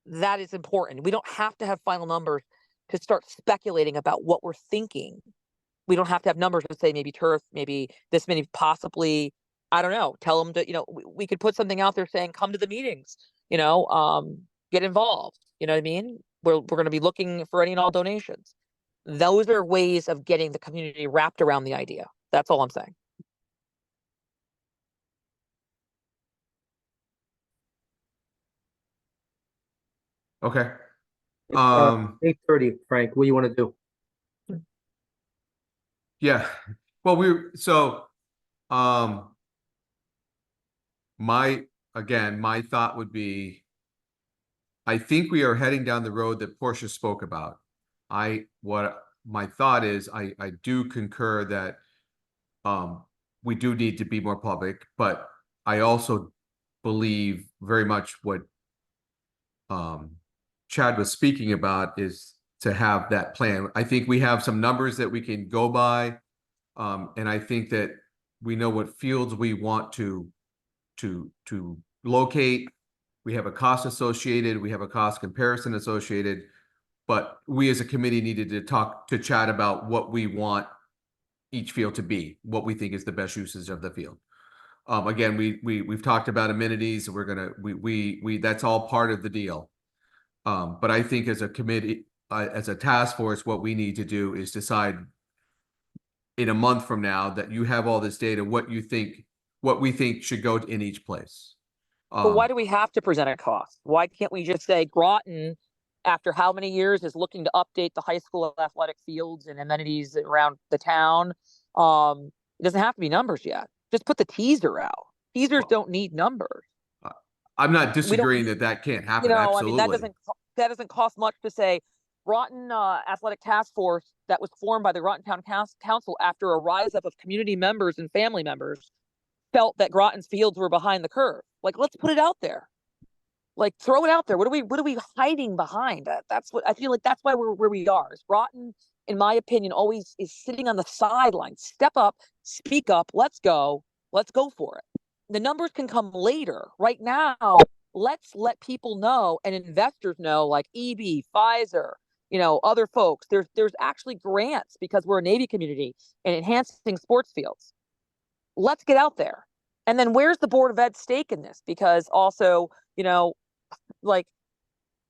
that is important. We don't have to have final numbers to start speculating about what we're thinking. We don't have to have numbers to say maybe turf, maybe this many, possibly, I don't know, tell them to, you know, we could put something out there saying, come to the meetings, you know, get involved. You know what I mean? We're going to be looking for any and all donations. Those are ways of getting the community wrapped around the idea. That's all I'm saying. Okay. 8:30, Frank, what do you want to do? Yeah. Well, my thought would be, I think we are heading down the road that Portia spoke about. What my thought is, I do concur that we do need to be more public, but I also believe very much what Chad was speaking about is to have that plan. I think we have some numbers that we can go by, and I think that we know what fields we want to locate. We have a cost associated, we have a cost comparison associated, but we as a committee needed to talk to Chad about what we want each field to be, what we think is the best usage of the field. Again, we've talked about amenities. We're gonna that's all part of the deal. But I think as a committee, as a task force, what we need to do is decide in a month from now that you have all this data, what we think should go in each place. But why do we have to present a cost? Why can't we just say Groton, after how many years, is looking to update the high school athletic fields and amenities around the town? It doesn't have to be numbers yet. Just put the teaser out. Teasers don't need numbers. I'm not disagreeing that can't happen. You know, Absolutely. I mean, that doesn't cost much to say. Groton Athletic Task Force that was formed by the Groton Town Council after a rise up of community members and family members felt that Groton's fields were behind the curve. Like, let's put it out there. Like, throw it out there. What are we hiding behind? That's what I feel like. That's why we're where we are. Groton, in my opinion, always is sitting on the sidelines. Step up, speak up. Let's go for it. The numbers can come later. Right now, let's let people know and investors know, like EB, Pfizer, you know, other folks. There's actually grants because we're a Navy community and enhancing sports fields. Let's get out there. And then where's the Board of Ed's stake in this? Because also, you know, like,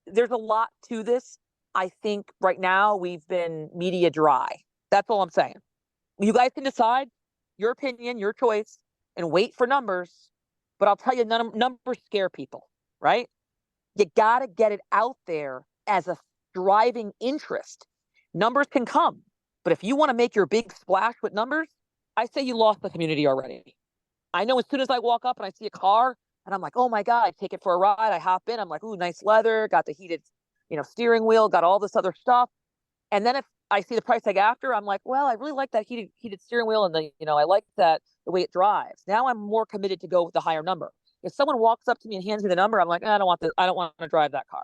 there's a lot to this. I think right now we've been media dry. That's all I'm saying. You guys can decide, your opinion, your choice. and wait for numbers. But I'll tell you, numbers scare people, right? You got to get it out there as a driving interest. Numbers can come, but if you want to make your big splash with numbers, I say you lost the community already. I know as soon as I walk up and I see a car and I'm like, oh my God, I take it for a ride. I hop in. I'm like, ooh, nice leather, got the heated, steering wheel, got all this other stuff. And then if I see the price tag after, I'm like, well, I really like that heated steering wheel and I like the way it drives. Now I'm more committed to go with the higher number. If someone walks up to me and hands me the number, I'm like, I don't want to drive that car.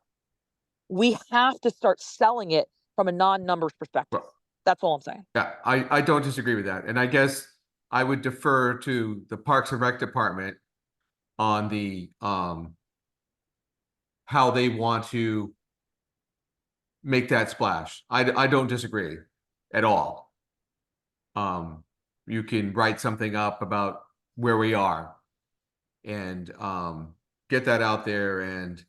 We have to start selling it from a non-numbers perspective. That's all I'm saying. Yeah, I don't disagree with that. And I guess I would defer to the Parks and Rec Department on the how they want to make that splash. I don't disagree at all. You can write something up about where we are and get that out there and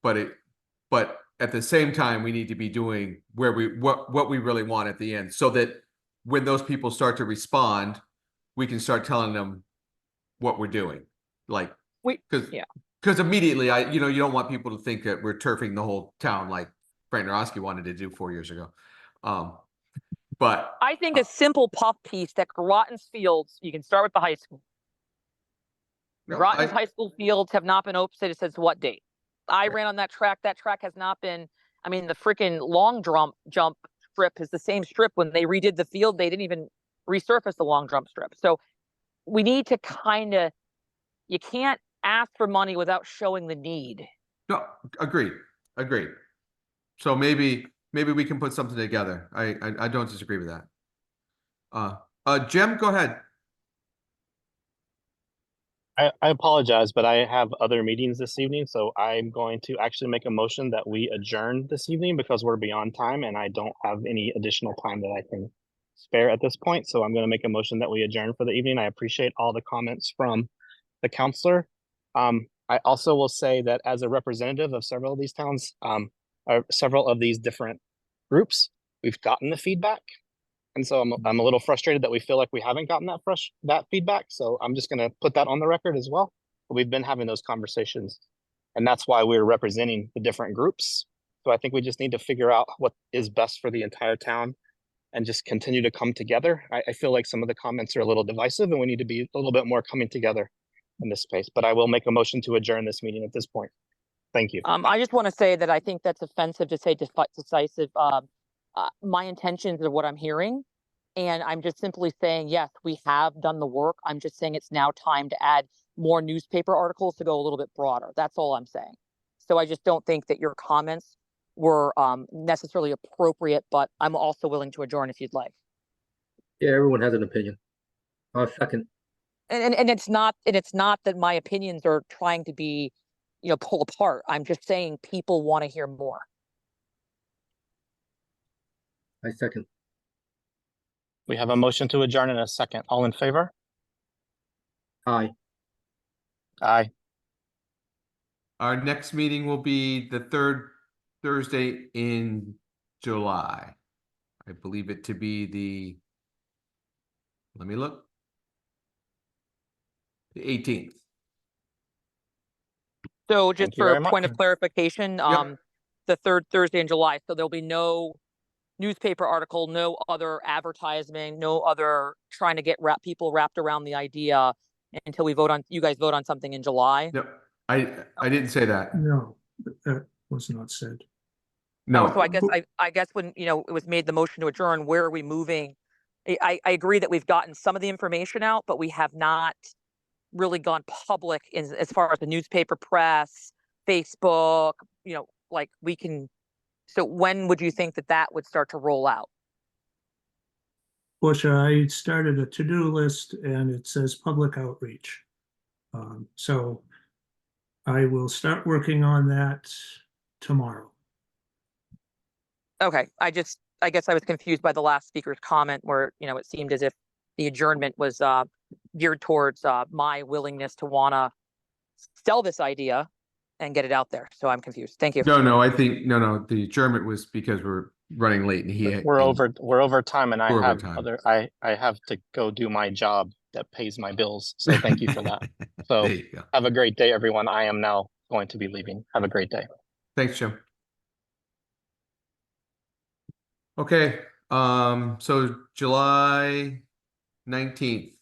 but at the same time we need to be doing what we really want at the end, so that when those people start to respond, we can start telling them what we're doing. Like, because immediately you don't want people to think that we're turfing the whole town like Frank Narosky wanted to do 4 years ago. But I think a simple puff piece that Groton's fields, you can start with the high school. Groton's high school fields have not been open since what date? I ran on that track. That track has not been, the freaking long jump strip is the same strip. When they redid the field, they didn't even resurface the long jump strip. So we need to you can't ask for money without showing the need. No, agreed. So maybe we can put something together. I don't disagree with that. Jim, go ahead. I apologize, but I have other meetings this evening, so I'm going to actually make a motion that we adjourn this evening because we're beyond time and I don't have any additional time that I can spare at this point. So I'm going to make a motion that we adjourn for the evening. I appreciate all the comments from the counselor. I also will say that as a representative of several of these towns, several of these different groups, we've gotten the feedback. And so I'm a little frustrated that we feel like we haven't gotten that feedback. So I'm just going to put that on the record as well. But we've been having those conversations, and that's why we're representing the different groups. So I think we just need to figure out what is best for the entire town and just continue to come together. I feel like some of the comments are a little divisive, and we need to be a little bit more coming together in this space. But I will make a motion to adjourn this meeting at this point. Thank you. I just want to say that I think that's offensive to say decisive. My intentions are what I'm hearing. And I'm just simply saying, yes, we have done the work. I'm just saying it's now time to add more newspaper articles to go a little bit broader. That's all I'm saying. So I just don't think that your comments were necessarily appropriate, but I'm also willing to adjourn if you'd like. Yeah, everyone has an opinion. Second. And it's not that my opinions are trying to be, pull apart. I'm just saying people want to hear more. I second. We have a motion to adjourn in a second. All in favor? Aye. Aye. Our next meeting will be the third Thursday in July. I believe it to be let me look, the 18th. So just for a point of clarification, the third Thursday in July. So there'll be no newspaper article, no other advertising, no other trying to get people wrapped around the idea until you guys vote on something in July. No, I didn't say that. No, that was not said. No. So I guess when, it was made the motion to adjourn, where are we moving? I agree that we've gotten some of the information out, but we have not really gone public as far as the newspaper, press, Facebook, like we can. So when would you think that would start to roll out? Bush, I started a to-do list and it says public outreach. So I will start working on that tomorrow. Okay. I guess I was confused by the last speaker's comment where, it seemed as if the adjournment was geared towards my willingness to want to sell this idea and get it out there. So I'm confused. Thank you. No, I think the adjournment was because we're running late and we're over time, and I have to go do my job that pays my bills. So thank you for that. So There you go. have a great day, everyone. I am now going to be leaving. Have a great day. Thanks, Jim. Okay, so July 19th.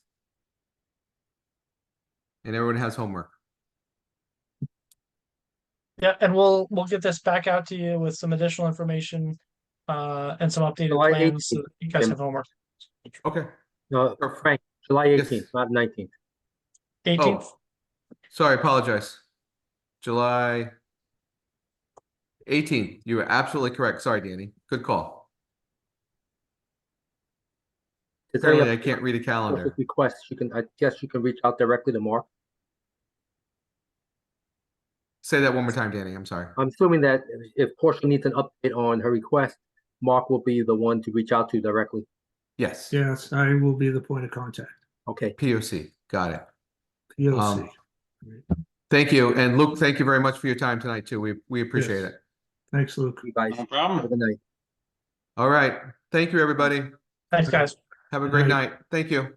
And everyone has homework. Yeah, and we'll get this back out to you with some additional information and some updated July plans so 18th, that you guys Jim. have homework. Okay. No, Perfect. Frank, July Yes. 18th, not 19th. 18th. Oh, sorry, apologize. July 18th. You were absolutely correct. Sorry, Danny. Good call. Is there any Apparently, I other can't read a calendar. requests? I guess you can reach out directly to Mark. Say that one more time, Danny. I'm sorry. I'm assuming that if Portia needs an update on her request, Mark will be the one to reach out to directly. Yes. Yes, I will be the point of contact. Okay. POC. Got it. POC. Thank you. And Luke, thank you very much for your time tonight, too. We appreciate Yes. it. Thanks, Luke. You guys. No Have a problem. good night. All right. Thank you, everybody. Thanks, guys. Have a Good great night. night. Thank you.